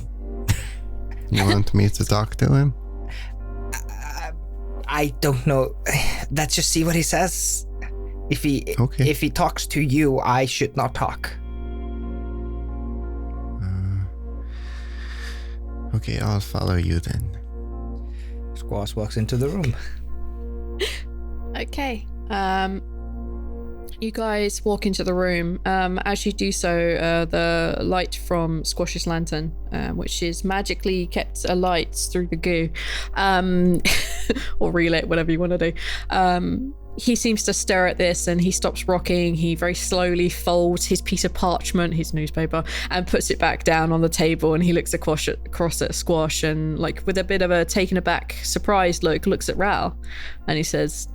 You want me to talk to him? I don't know. Let's just see what he says. If he talks to you, I should not talk. Okay, I'll follow you then. Squash walks into the room. Okay. You guys walk into the room. As you do so, the light from Squash's lantern, which is magically kept alight through the goo, or relit, whatever you want to do. He seems to stir at this, and he stops rocking. He very slowly folds his piece of parchment, his newspaper, and puts it back down on the table. And he looks across at Squash, and like with a bit of a taken aback, surprised look, looks at Ral, and he says,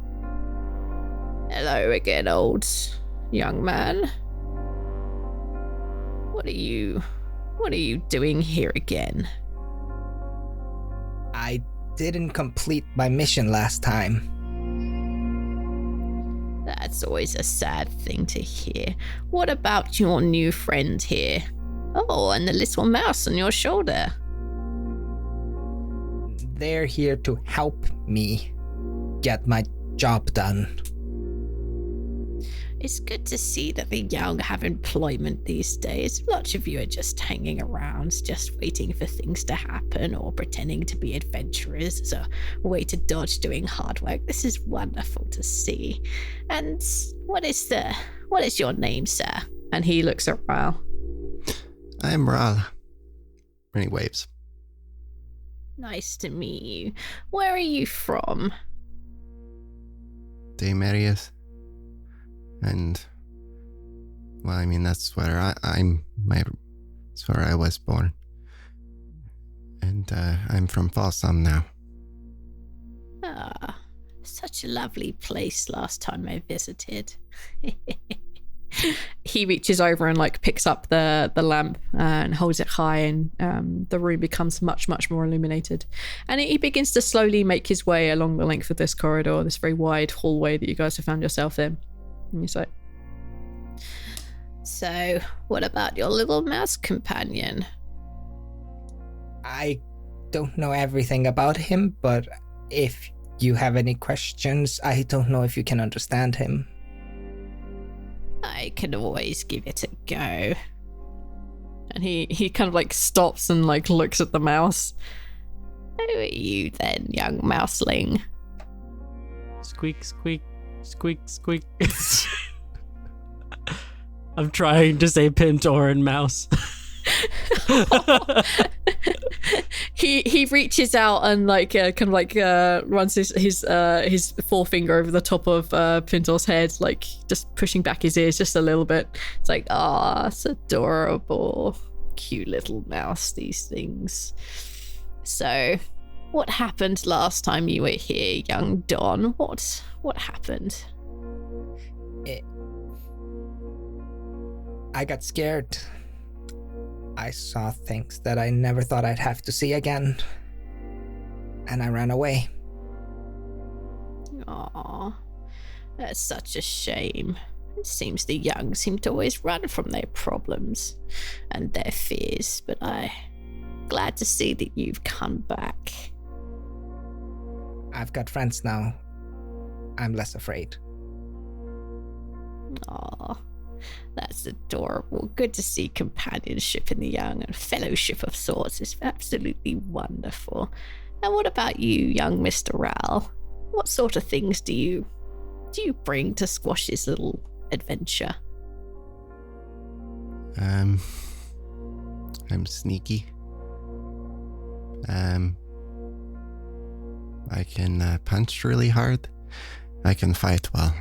"Hello again, old young man? What are you doing here again? I didn't complete my mission last time. That's always a sad thing to hear. What about your new friend here? Oh, and the little mouse on your shoulder. They're here to help me get my job done. It's good to see that the young have employment these days. Lots of you are just hanging around, just waiting for things to happen or pretending to be adventurers as a way to dodge doing hard work. This is wonderful to see. And what is your name, sir? And he looks at Ral. I'm Ral. And he waves. Nice to meet you. Where are you from? Demerius. And, well, I mean, that's where that's where I was born. And I'm from Folsom now. Ah, such a lovely place last time I visited. He reaches over and picks up the lamp and holds it high, and the room becomes much, much more illuminated. And he begins to slowly make his way along the length of this corridor, this very wide hallway that you guys have found yourself in. And he's like, so, what about your little mouse companion? I don't know everything about him, but if you have any questions, I don't know if you can understand him. I can always give it a go. And he kind of stops and looks at the mouse. Who are you then, young mouseling? Squeak, squeak, squeak, squeak. I'm trying to say Pintor and mouse. He reaches out and runs his forefinger over the top of Pintor's head, just pushing back his ears just a little bit. It's it's adorable, cute little mouse, these things. So, what happened last time you were here, young Don? What happened? I got scared. I saw things that I never thought I'd have to see again. And I ran away. Aw, that's such a shame. It seems the young seem to always run from their problems and their fears, but I'm glad to see that you've come back. I've got friends now. I'm less afraid. Aw, that's adorable. Good to see companionship in the young, and fellowship of sorts is absolutely wonderful. And what about you, young Mr. Ral? What sort of things do you bring to Squash's little adventure? I'm sneaky. I can punch really hard. I can fight well.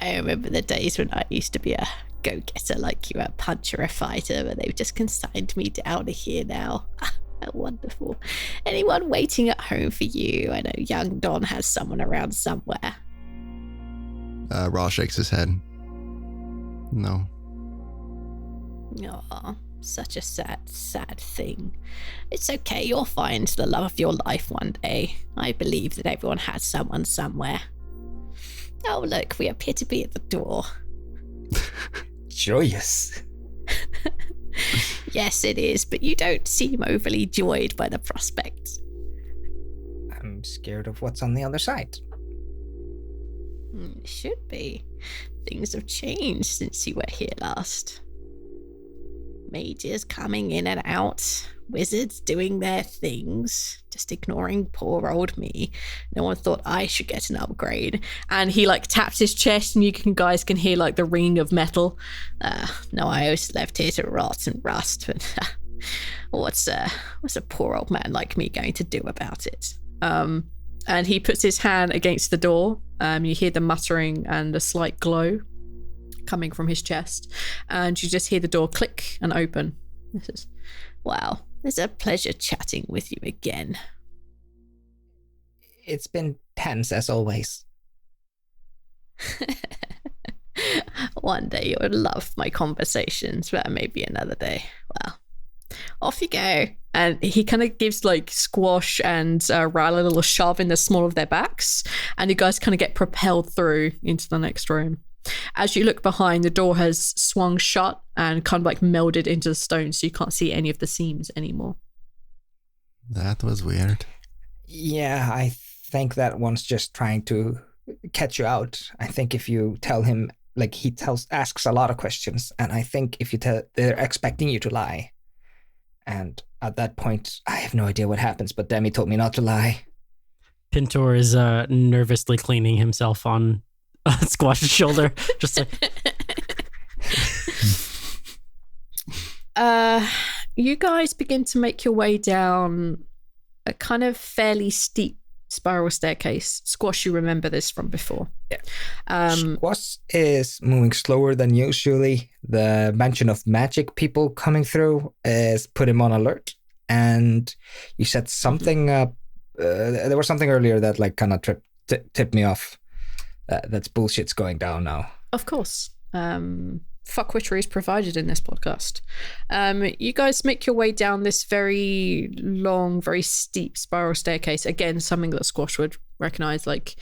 I remember the days when I used to be a go-getter like you, a puncher, a fighter, but they've just consigned me down to here now. Wonderful. Anyone waiting at home for you? I know young Don has someone around somewhere. Raw shakes his head. No. Aw, such a sad, sad thing. It's okay, you'll find the love of your life one day. I believe that everyone has someone somewhere. Oh, look, we appear to be at the door. Joyous. Yes, it is, but you don't seem overly joyed by the prospect. I'm scared of what's on the other side. It should be. Things have changed since you were here last. Mages coming in and out, wizards doing their things, just ignoring poor old me. No one thought I should get an upgrade. And he taps his chest, and you guys can hear the ringing of metal. No, I always left here to rot and rust, but what's a poor old man like me going to do about it? And he puts his hand against the door. You hear the muttering and a slight glow coming from his chest, and you just hear the door click and open. This is, wow, it's a pleasure chatting with you again. It's been tense as always. One day you would love my conversations, but maybe another day. Well, off you go. And he kind of gives like Squash and Ral a little shove in the small of their backs, and you guys kind of get propelled through into the next room. As you look behind, the door has swung shut and kind of like melded into the stone, so you can't see any of the seams anymore. That was weird. Yeah, I think that one's just trying to catch you out. I think if you tell him, like, asks a lot of questions, and I think if you tell, they're expecting you to lie. And at that point, I have no idea what happens, but Demi told me not to lie. Pintor is nervously cleaning himself on Squash's shoulder, just like. You guys begin to make your way down a kind of fairly steep spiral staircase. Squash, you remember this from before. Yeah. Squash is moving slower than usually. The mention of magic people coming through is put him on alert. And you said something, there was something earlier that like kind of tipped me off. That's bullshit's going down now. Of course. Fuckwittery is provided in this podcast. You guys make your way down this very long, very steep spiral staircase. Again, something that Squash would recognize. Like,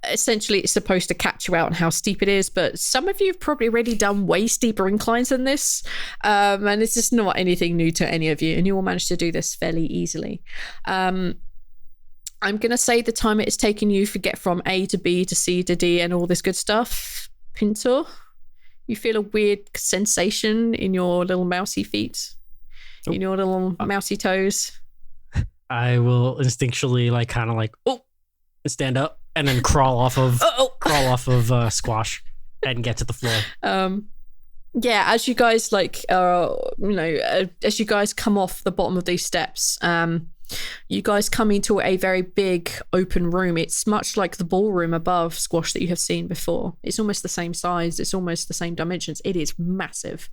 essentially, it's supposed to catch you out on how steep it is, but some of you have probably already done way steeper inclines than this. And it's just not anything new to any of you, and you all managed to do this fairly easily. I'm going to say the time it has taken you to get from A to B to C to D and all this good stuff. Pintor, you feel a weird sensation in your little mousy feet, in your little mousy toes. I will instinctually like kind of like stand up and then crawl off of Squash and get to the floor. Yeah, as you guys like as you guys come off the bottom of these steps, you guys come into a very big open room. It's much like the ballroom above, Squash, that you have seen before. It's almost the same size. It's almost the same dimensions. It is massive.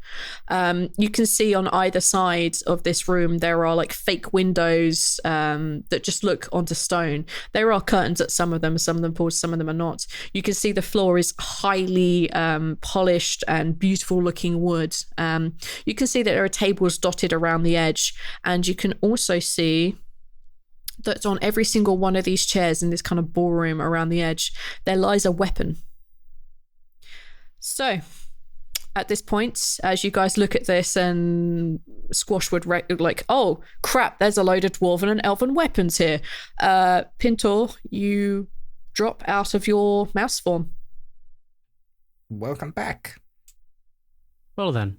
You can see on either side of this room, there are like fake windows that just look onto stone. There are curtains at some of them pulled, some of them are not. You can see the floor is highly polished and beautiful looking wood. You can see that there are tables dotted around the edge, and you can also see that on every single one of these chairs in this kind of ballroom around the edge, there lies a weapon. So, at this point, as you guys look at this, and Squash would like, oh crap, there's a load of dwarven and elven weapons here. Pintor, you drop out of your mouse form. Welcome back. Well then,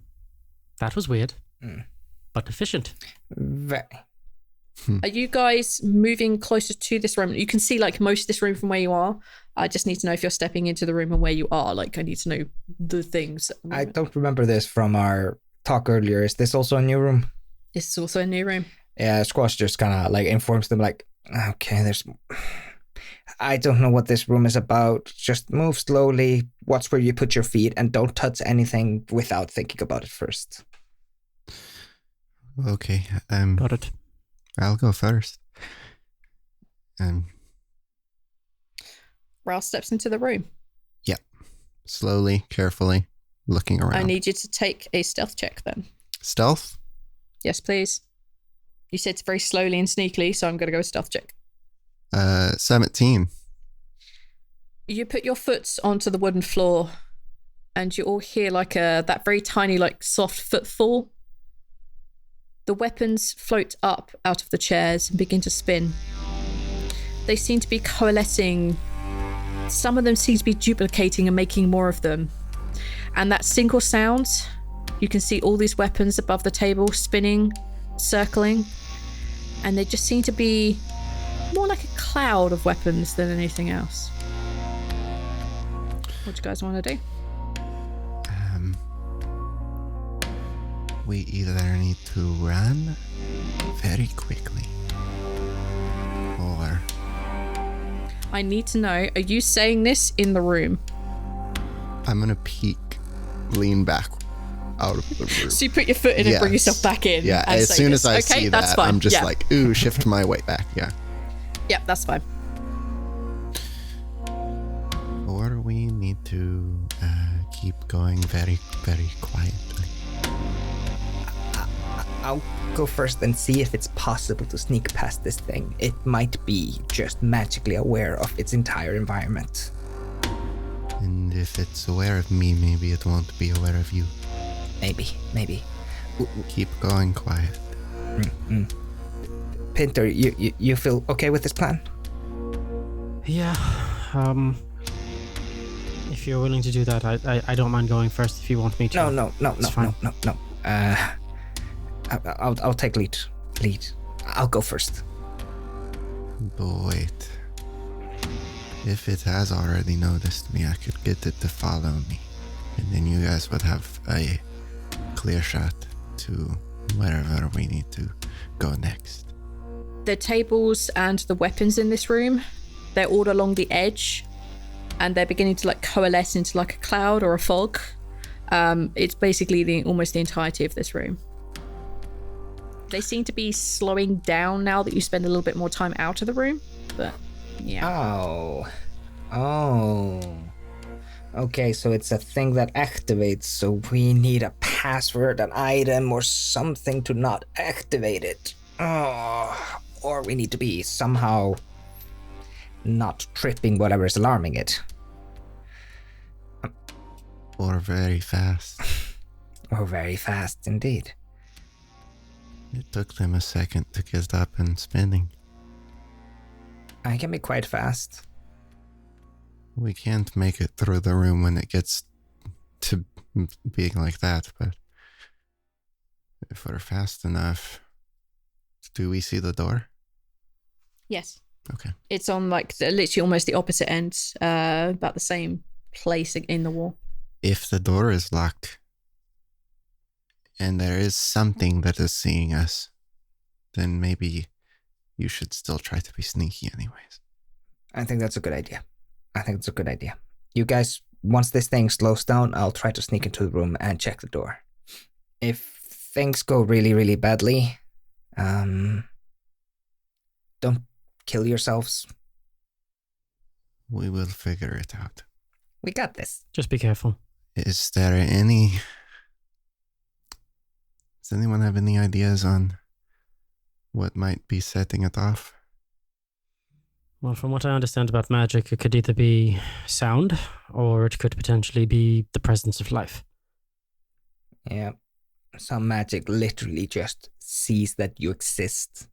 that was weird, but efficient. Very. Are you guys moving closer to this room? You can see like most of this room from where you are. I just need to know if you're stepping into the room and where you are. Like, I need to know the things. I don't remember this from our talk earlier. Is this also a new room? This is also a new room. Yeah, Squash just kind of like informs them like, okay, I don't know what this room is about. Just move slowly, watch where you put your feet, and don't touch anything without thinking about it first. Okay. Got it. I'll go first. Ral steps into the room. Yep. Slowly, carefully, looking around. I need you to take a stealth check then. Stealth? Yes, please. You said very slowly and sneakily, so I'm going to go with stealth check. 17. You put your foot onto the wooden floor, and you all hear like that very tiny, like soft footfall. The weapons float up out of the chairs and begin to spin. They seem to be coalescing. Some of them seem to be duplicating and making more of them. And that single sound, you can see all these weapons above the table spinning, circling, and they just seem to be more like a cloud of weapons than anything else. What do you guys want to do? We either need to run very quickly, or... I need to know, are you saying this in the room? I'm gonna lean back out of the room. So you put your foot in and bring yourself back in. Yeah, and as soon as I see that's that, fine. I'm just like, ooh, shift my weight back, yeah. Yep, that's fine. Or we need to Keep going very, very quietly. I'll go first and see if it's possible to sneak past this thing. It might be just magically aware of its entire environment. And if it's aware of me, maybe it won't be aware of you. Maybe. Keep going quiet. Pinter, you feel okay with this plan? Yeah. If you're willing to do that, I don't mind going first if you want me to. No. I'll take lead. I'll go first. But wait. If it has already noticed me, I could get it to follow me. And then you guys would have a clear shot to wherever we need to go next. The tables and the weapons in this room, they're all along the edge, and they're beginning to like coalesce into like a cloud or a fog. It's basically almost the entirety of this room. They seem to be slowing down now that you spend a little bit more time out of the room, but yeah. Oh. Okay, so it's a thing that activates, so we need a password, an item, or something to not activate it. Oh. Or we need to be somehow not tripping whatever's alarming it. Or very fast. Or very fast indeed. It took them a second to get up and spinning. I can be quite fast. We can't make it through the room when it gets to being like that, but if we're fast enough, do we see the door? Yes. Okay. It's on like literally almost the opposite end, about the same place in the wall. If the door is locked and there is something that is seeing us, then maybe you should still try to be sneaky anyways. I think that's a good idea. You guys, once this thing slows down, I'll try to sneak into the room and check the door. If things go really, really badly, don't kill yourselves. We will figure it out. We got this. Just be careful. Does anyone have any ideas on what might be setting it off? Well, from what I understand about magic, it could either be sound or it could potentially be the presence of life. Yeah. Some magic literally just sees that you exist.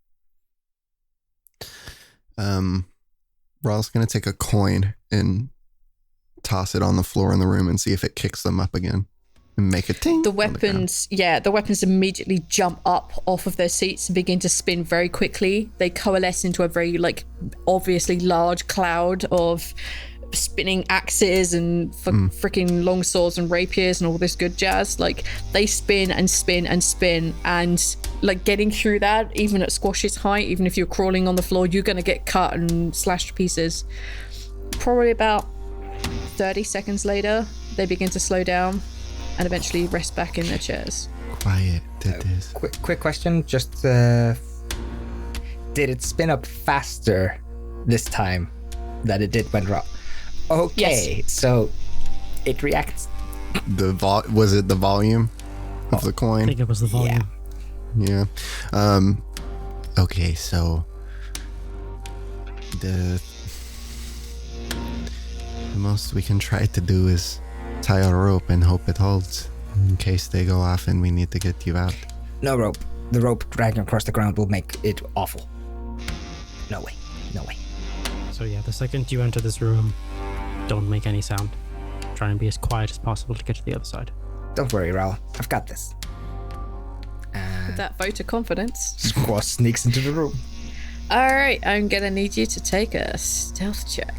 Rawl's gonna take a coin and toss it on the floor in the room and see if it kicks them up again and make a ting. The weapons immediately jump up off of their seats and begin to spin very quickly. They coalesce into a very like obviously large cloud of spinning axes and freaking long swords and rapiers and all this good jazz. Like they spin and spin and spin, and like getting through that, even at Squash's height, even if you're crawling on the floor, you're gonna get cut and slashed to pieces. Probably about 30 seconds later, they begin to slow down and eventually rest back in their chairs. Quiet, it is. Quick question, just did it spin up faster this time than it did when Raw? Okay, yes. So it reacts. Was it the volume of the coin? I think it was the volume. Yeah. Okay, so the most we can try to do is tie a rope and hope it holds in case they go off and we need to get you out. No rope. The rope dragging across the ground will make it awful. No way. So yeah, the second you enter this room, don't make any sound. Try and be as quiet as possible to get to the other side. Don't worry, Raul. I've got this. With that vote of confidence, Squash sneaks into the room. Alright, I'm gonna need you to take a stealth check.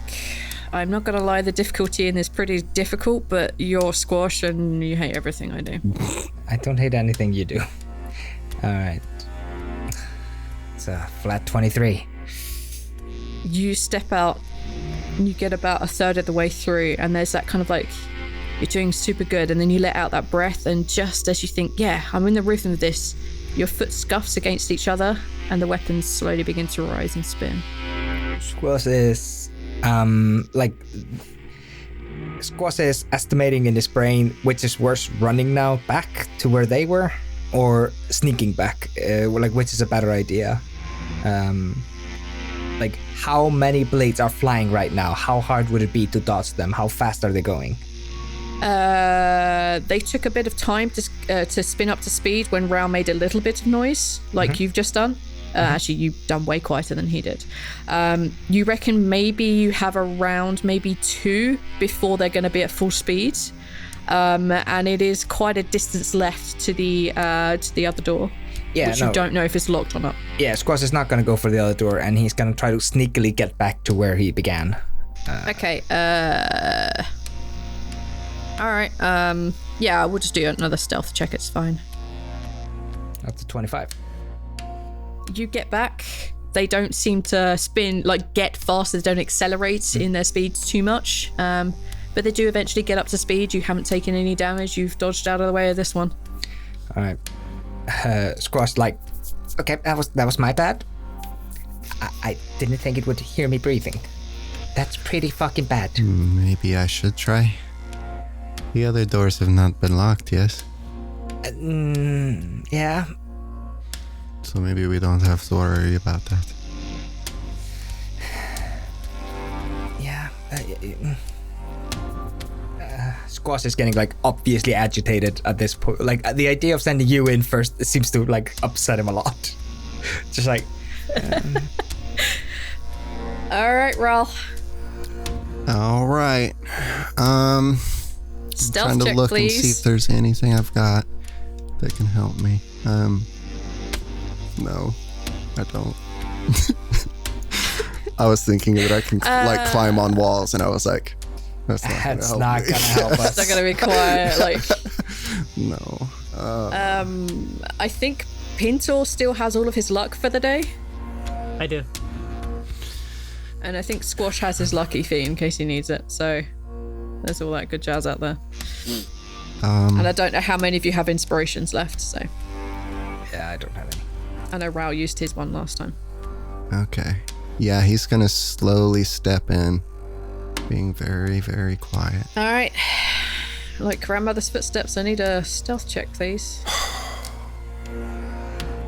I'm not gonna lie, the difficulty in this is pretty difficult, but you're Squash and you hate everything I do. I don't hate anything you do. Alright. It's a flat 23. You step out and you get about a third of the way through, and there's that kind of like, you're doing super good, and then you let out that breath, and just as you think, yeah, I'm in the rhythm of this, your foot scuffs against each other and the weapons slowly begin to rise and spin. Squash is like Squash is estimating in his brain which is worse, running now back to where they were or sneaking back, like which is a better idea. Like how many blades are flying right now? How hard would it be to dodge them? How fast are they going? They took a bit of time to spin up to speed when Rao made a little bit of noise, like you've just done. Actually, you've done way quieter than he did. You reckon maybe you have around maybe 2 before they're going to be at full speed, and it is quite a distance left to the other door, which you don't know if it's locked or not. Yeah, Squash is not going to go for the other door, and he's going to try to sneakily get back to where he began. Okay. All right. Yeah, we'll just do another stealth check. It's fine. That's a 25. You get back. They don't seem to spin, like get faster. They don't accelerate in their speeds too much. But they do eventually get up to speed. You haven't taken any damage. You've dodged out of the way of this one. All right. Squash, like, okay, that was my bad. I didn't think it would hear me breathing. That's pretty fucking bad. Maybe I should try. The other doors have not been locked, yes? Yeah. So maybe we don't have to worry about that. Yeah. Squash is getting like obviously agitated at this point. Like the idea of sending you in first seems to like upset him a lot. Just like. All right, Ralph. All right. Stealth I'm trying to check, look please. and see if there's anything I've got that can help me. No, I don't. I was thinking that I can like climb on walls, and I was like, that's not gonna help me. It's not gonna be quiet. Like, no. I think Pintor still has all of his luck for the day, I do. and I think Squash has his lucky feet in case he needs it. So there's all that good jazz out there. And I don't know how many of you have inspirations left. So Yeah, I don't have any. I know Rao used his one last time. Okay. Yeah, he's gonna slowly step in, being very, very quiet. All right. Like grandmother's footsteps, I need a stealth check, please.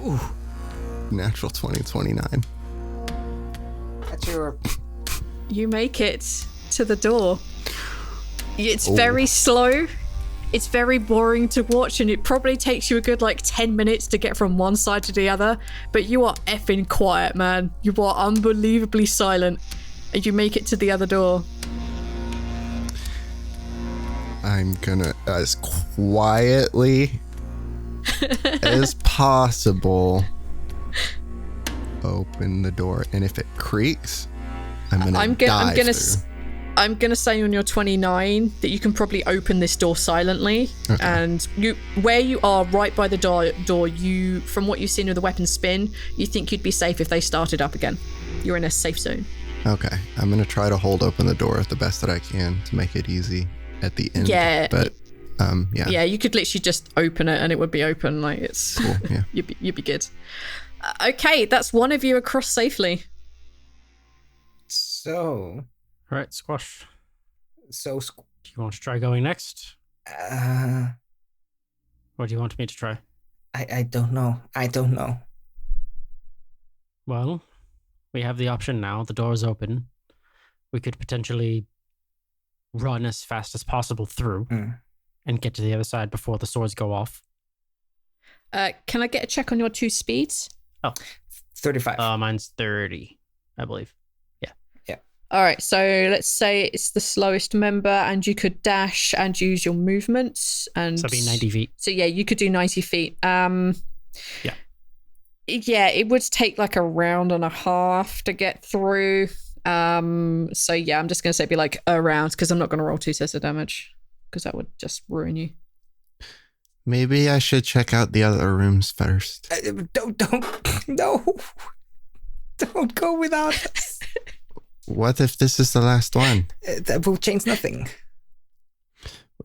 Ooh. Natural 2029. That's your. You make it to the door. It's very slow. It's very boring to watch, and it probably takes you a good like 10 minutes to get from one side to the other, but you are effing quiet, man. You are unbelievably silent, and you make it to the other door. I'm gonna, as quietly as possible, open the door, and if it creaks, I'm gonna say on your 29 that you can probably open this door silently. Okay. And where you are right by the door, you, from what you've seen of the weapon spin, you think you'd be safe if they started up again. You're in a safe zone. Okay, I'm gonna try to hold open the door the best that I can to make it easy at the end. Yeah. But yeah. Yeah, you could literally just open it and it would be open. Like it's Cool. Yeah. you'd be good. Okay, that's one of you across safely. So. All right, Squash. So. Do you want to try going next? Or do you want me to try? I don't know. Well, we have the option now. The door is open. We could potentially run as fast as possible through and get to the other side before the swords go off. Can I get a check on your 2 speeds? Oh. 35. Mine's 30, I believe. All right, so let's say it's the slowest member, and you could dash and use your movements, and So that'd be 90 feet. So yeah, you could do 90 feet. Yeah, it would take like a round and a half to get through. So yeah, I'm just gonna say it'd be like a round because I'm not gonna roll 2 sets of damage because that would just ruin you. Maybe I should check out the other rooms first. No. Don't go without us. What if this is the last one? That will change nothing.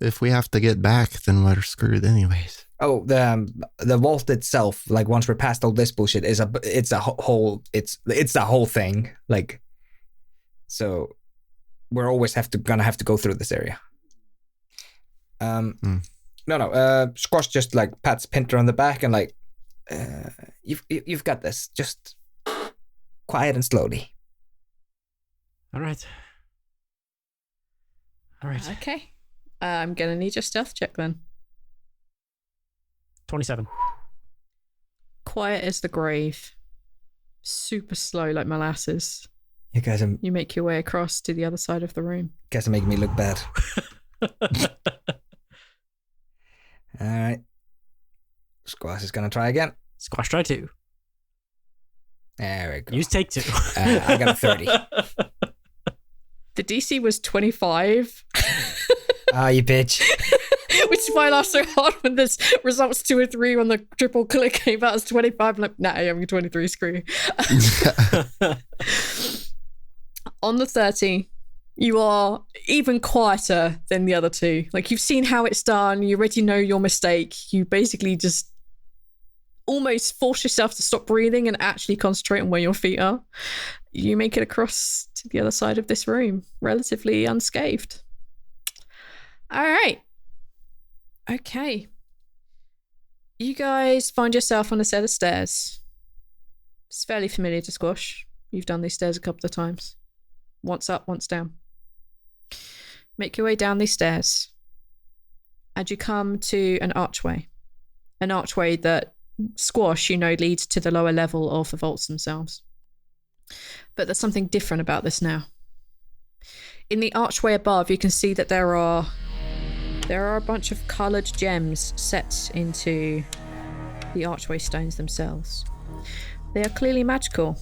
If we have to get back, then we're screwed anyways. Oh, the vault itself, like once we're past all this bullshit, it's the whole thing. Like, so we're always gonna have to go through this area. No. Squash just like pats Pinter on the back and like, you've got this. Just quiet and slowly. All right. Okay. I'm gonna need your stealth check then. 27. Quiet as the grave. Super slow like molasses. You guys are You make your way across to the other side of the room. making me look bad. All right. Squash is gonna try again. Squash try 2. There we go. Use take 2. I got a 30. The DC was 25. Ah, you bitch. Which is why I laughed so hard when this results 2 or 3 on the triple click came out as 25. I'm like, nah, I'm having 23, screw. On the 30, you are even quieter than the other two. Like, you've seen how it's done. You already know your mistake. You basically just almost force yourself to stop breathing and actually concentrate on where your feet are. You make it across to the other side of this room, relatively unscathed. All right. Okay. You guys find yourself on a set of stairs. It's fairly familiar to Squash. You've done these stairs a couple of times. Once up, once down. Make your way down these stairs. And you come to an archway. An archway that Squash, you know, leads to the lower level of the vaults themselves. But there's something different about this now. In the archway above, you can see that there are a bunch of coloured gems set into the archway stones themselves. They are clearly magical.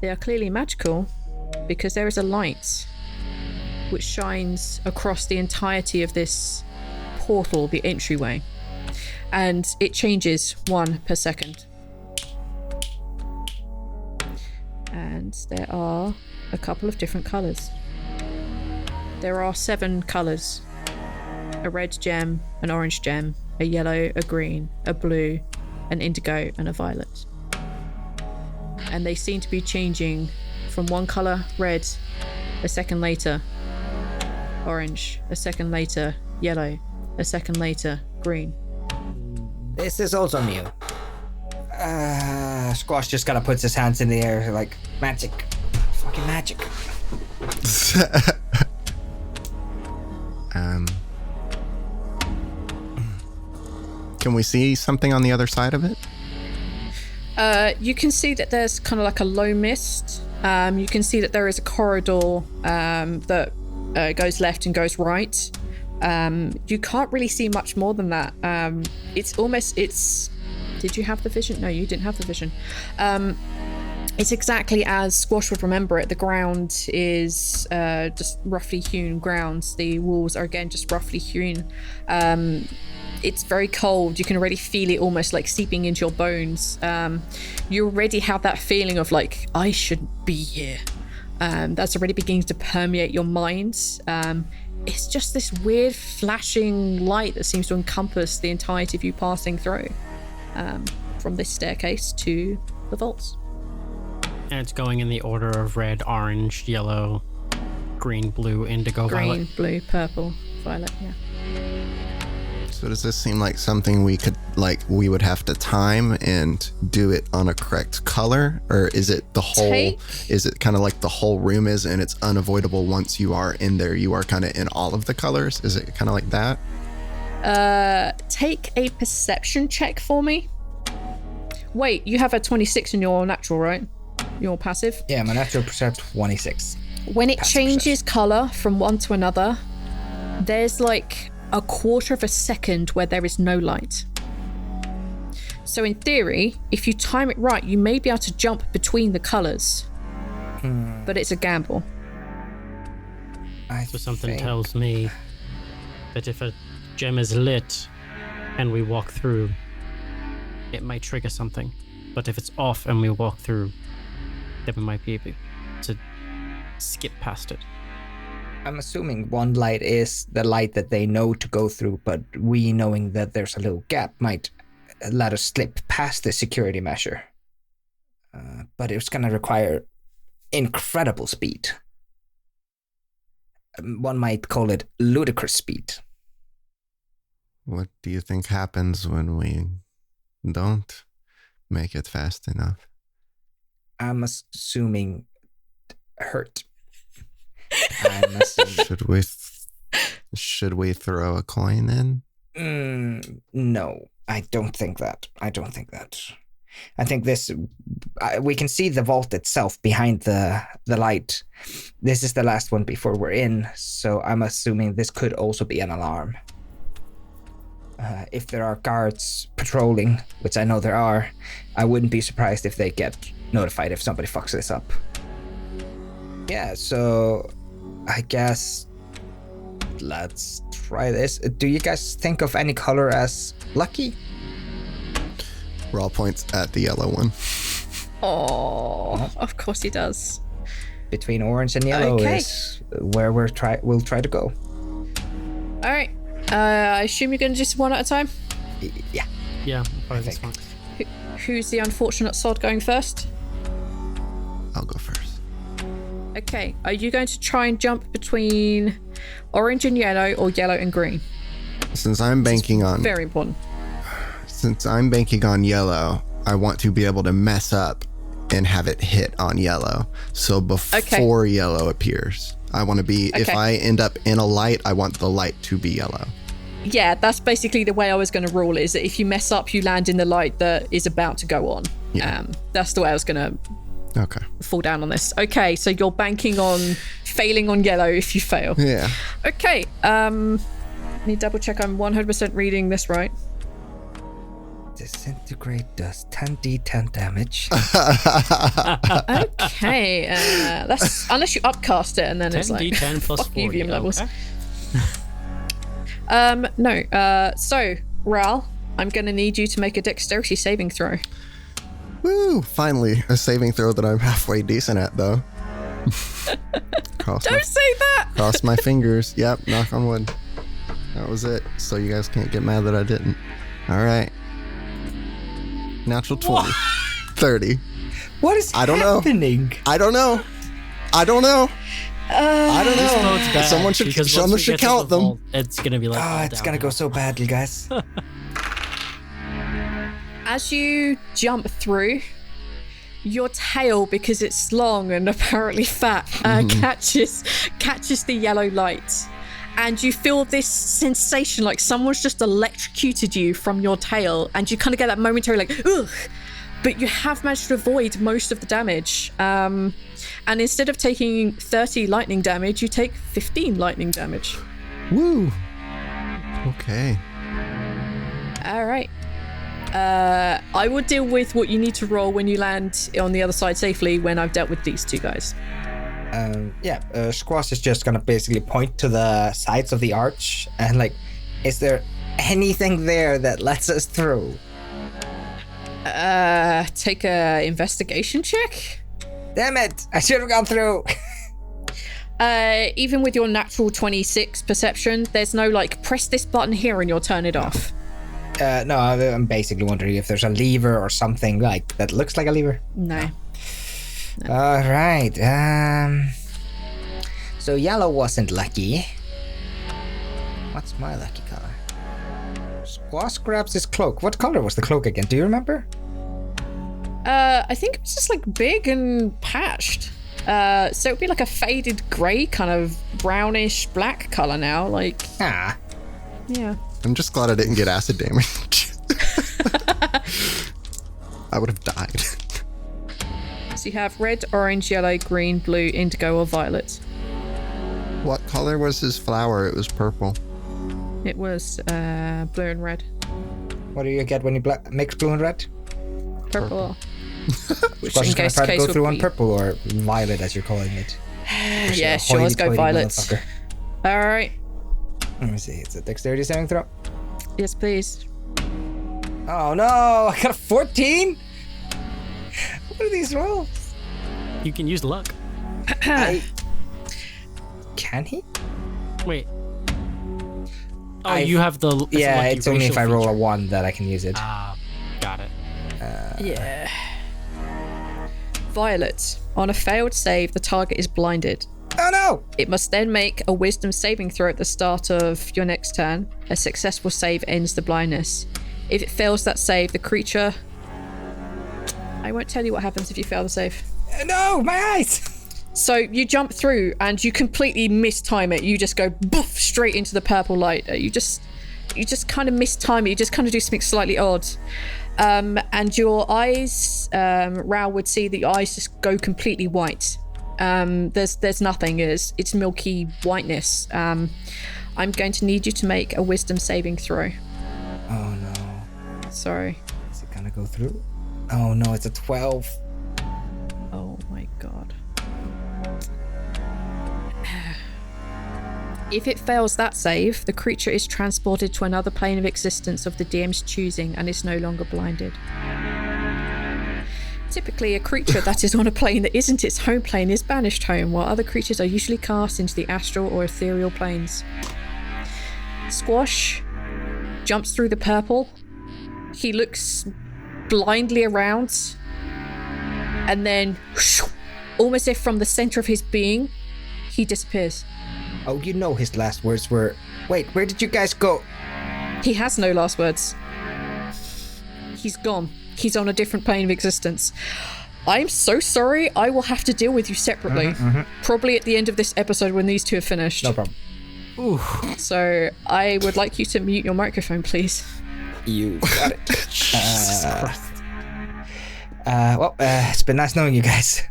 They are clearly magical because there is a light which shines across the entirety of this portal, the entryway. And it changes 1 per second. And there are a couple of different colours. There are 7 colours. A red gem, an orange gem, a yellow, a green, a blue, an indigo, and a violet. And they seem to be changing from one colour, red, a second later, orange, a second later, yellow, a second later, green. This is also new. Squash just kind of puts his hands in the air like, magic. Fucking magic. Can we see something on the other side of it? You can see that there's kind of like a low mist. You can see that there is a corridor that goes left and goes right. You can't really see much more than that. Did you have the vision? No, you didn't have the vision. It's exactly as Squash would remember it. The ground is just roughly hewn ground. The walls are again just roughly hewn. It's very cold. You can already feel it almost like seeping into your bones. You already have that feeling of like, I shouldn't be here. That's already beginning to permeate your mind. It's just this weird flashing light that seems to encompass the entirety of you passing through from this staircase to the vaults. And it's going in the order of red, orange, yellow, green, blue, indigo, Green, violet. blue, purple, violet, yeah. So does this seem like something we would have to time and do it on a correct color? Or is it is it kind of like the whole room is and it's unavoidable once you are in there, you are kind of in all of the colors? Is it kind of like that? Take a perception check for me. Wait, you have a 26 in your natural, right? Your passive? Yeah, my natural perception 26. When it Passive changes color from one to another, there's like a quarter of a second where there is no light. So in theory, if you time it right, you may be able to jump between the colors. But it's a gamble. So something tells me that if a gem is lit and we walk through, it might trigger something. But if it's off and we walk through, then we might be able to skip past it. I'm assuming one light is the light that they know to go through, but we knowing that there's a little gap might let us slip past the security measure. But it's going to require incredible speed. One might call it ludicrous speed. What do you think happens when we don't make it fast enough? I'm assuming hurt. I'm assuming. Should we throw a coin in? No, I don't think that. I think this. We can see the vault itself behind the light. This is the last one before we're in, so I'm assuming this could also be an alarm. If there are guards patrolling, which I know there are, I wouldn't be surprised if they get notified if somebody fucks this up. Yeah, so I guess let's try this. Do you guys think of any color as lucky? Raw points at the yellow one. Oh, of course he does. Between orange and yellow is where we'll try to go. All right. I assume you're going to just one at a time? Yeah. Yeah, probably this one. Who's the unfortunate sod going first? I'll go first. Okay. Are you going to try and jump between orange and yellow or yellow and green? Since I'm banking on Very important. Yellow, I want to be able to mess up and have it hit on yellow. So before yellow appears, I want to be, if I end up in a light, I want the light to be yellow. Yeah, that's basically the way I was going to rule it, is that if you mess up, you land in the light that is about to go on. Yeah. That's the way I was going to fall down on this. Okay, so you're banking on failing on yellow if you fail. Yeah. Okay, let me double check I'm 100% reading this right. Disintegrate does 10d10 damage. Okay, that's unless you upcast it and then it's like 10d10 plus fuck 40. UVM levels. Okay. No. So Ral, I'm gonna need you to make a dexterity saving throw. Woo! Finally, a saving throw that I'm halfway decent at, though. Don't say that. Cross my fingers. Yep, knock on wood. That was it. So you guys can't get mad that I didn't. All right. Natural 20. 30. What is happening? I don't know. This bode's bad Someone should count them. Vault, it's gonna be like, Oh, it's gonna go so badly, guys. As you jump through, your tail, because it's long and apparently fat, catches the yellow light. And you feel this sensation like someone's just electrocuted you from your tail, and you kind of get that momentary like, ugh. But you have managed to avoid most of the damage. And instead of taking 30 lightning damage, you take 15 lightning damage. Woo. Okay. All right. I will deal with what you need to roll when you land on the other side safely when I've dealt with these two guys. Squash is just gonna basically point to the sides of the arch and like, is there anything there that lets us through? Take a investigation check. Damn it! I should have gone through. Even with your natural 26 perception, there's no like press this button here and you'll turn it off. No, I'm basically wondering if there's a lever or something like that looks like a lever. No. All right. So yellow wasn't lucky. What's my lucky color? Squash grabs his cloak. What color was the cloak again? Do you remember? I think it was just like big and patched. So it'd be like a faded grey, kind of brownish black color now. Like, yeah. I'm just glad I didn't get acid damage. I would have died. So you have red, orange, yellow, green, blue, indigo, or violet. What color was his flower? It was purple. It was blue and red. What do you get when you mix blue and red? Purple. Which Squash is going to try to go through on purple or violet, as you're calling it. Yeah, sure, let's go violet. All right. Let me see. It's a dexterity saving throw. Yes, please. Oh no! I got a 14. What are these rolls? You can use luck. Can he? Wait. Oh, you have the. Yeah, it's only if I roll a 1 that I can use it. Got it. Yeah. Violet. On a failed save, the target is blinded. Oh no! It must then make a wisdom saving throw at the start of your next turn. A successful save ends the blindness. If it fails that save, the creature... I won't tell you what happens if you fail the save. No, my eyes! So you jump through and you completely mistime it. You just go boof straight into the purple light. You just kind of mistime it. You just kind of do something slightly odd. And your eyes, Rao would see that your eyes just go completely white. There's nothing. It's milky whiteness. I'm going to need you to make a wisdom saving throw. Oh no. Sorry. Is it gonna go through? Oh no, it's a 12. Oh my god. If it fails that save, the creature is transported to another plane of existence of the DM's choosing and is no longer blinded. Typically, a creature that is on a plane that isn't its home plane is banished home, while other creatures are usually cast into the astral or ethereal planes. Squash jumps through the purple. He looks blindly around, and then, almost if from the center of his being, he disappears. Oh, you know his last words were, wait, where did you guys go? He has no last words. He's gone. He's on a different plane of existence. I'm so sorry. I will have to deal with you separately. Probably at the end of this episode when these two are finished. No problem. Ooh. So I would like you to mute your microphone, please. You got it. It's been nice knowing you guys.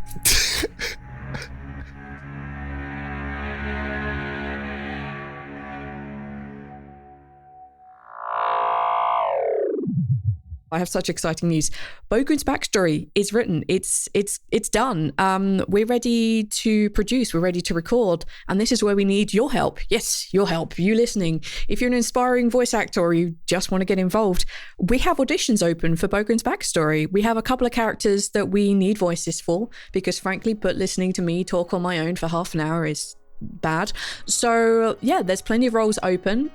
I have such exciting news. Bogun's backstory is written. It's done. We're ready to produce. We're ready to record. And this is where we need your help. Yes, your help. You listening. If you're an inspiring voice actor or you just want to get involved, we have auditions open for Bogun's backstory. We have a couple of characters that we need voices for because frankly, listening to me talk on my own for half an hour is bad. So yeah, there's plenty of roles open.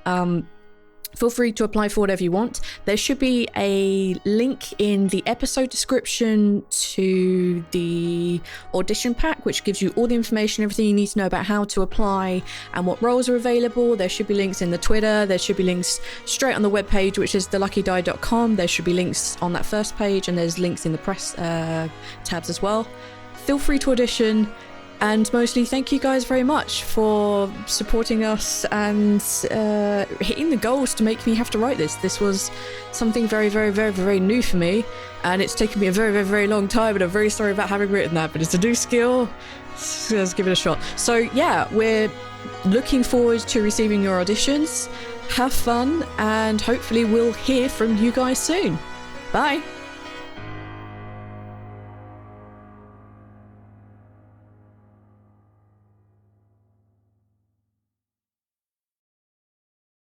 Feel free to apply for whatever you want. There should be a link in the episode description to the audition pack, which gives you all the information, everything you need to know about how to apply and what roles are available. There should be links in the Twitter. There should be links straight on the webpage, which is theluckydie.com. There should be links on that first page, and there's links in the press tabs as well. Feel free to audition. And mostly, thank you guys very much for supporting us and hitting the goals to make me have to write this. This was something very, very, very, very new for me. And it's taken me a very, very, very long time. And I'm very sorry about having written that. But it's a new skill. So let's give it a shot. So yeah, we're looking forward to receiving your auditions. Have fun. And hopefully we'll hear from you guys soon. Bye.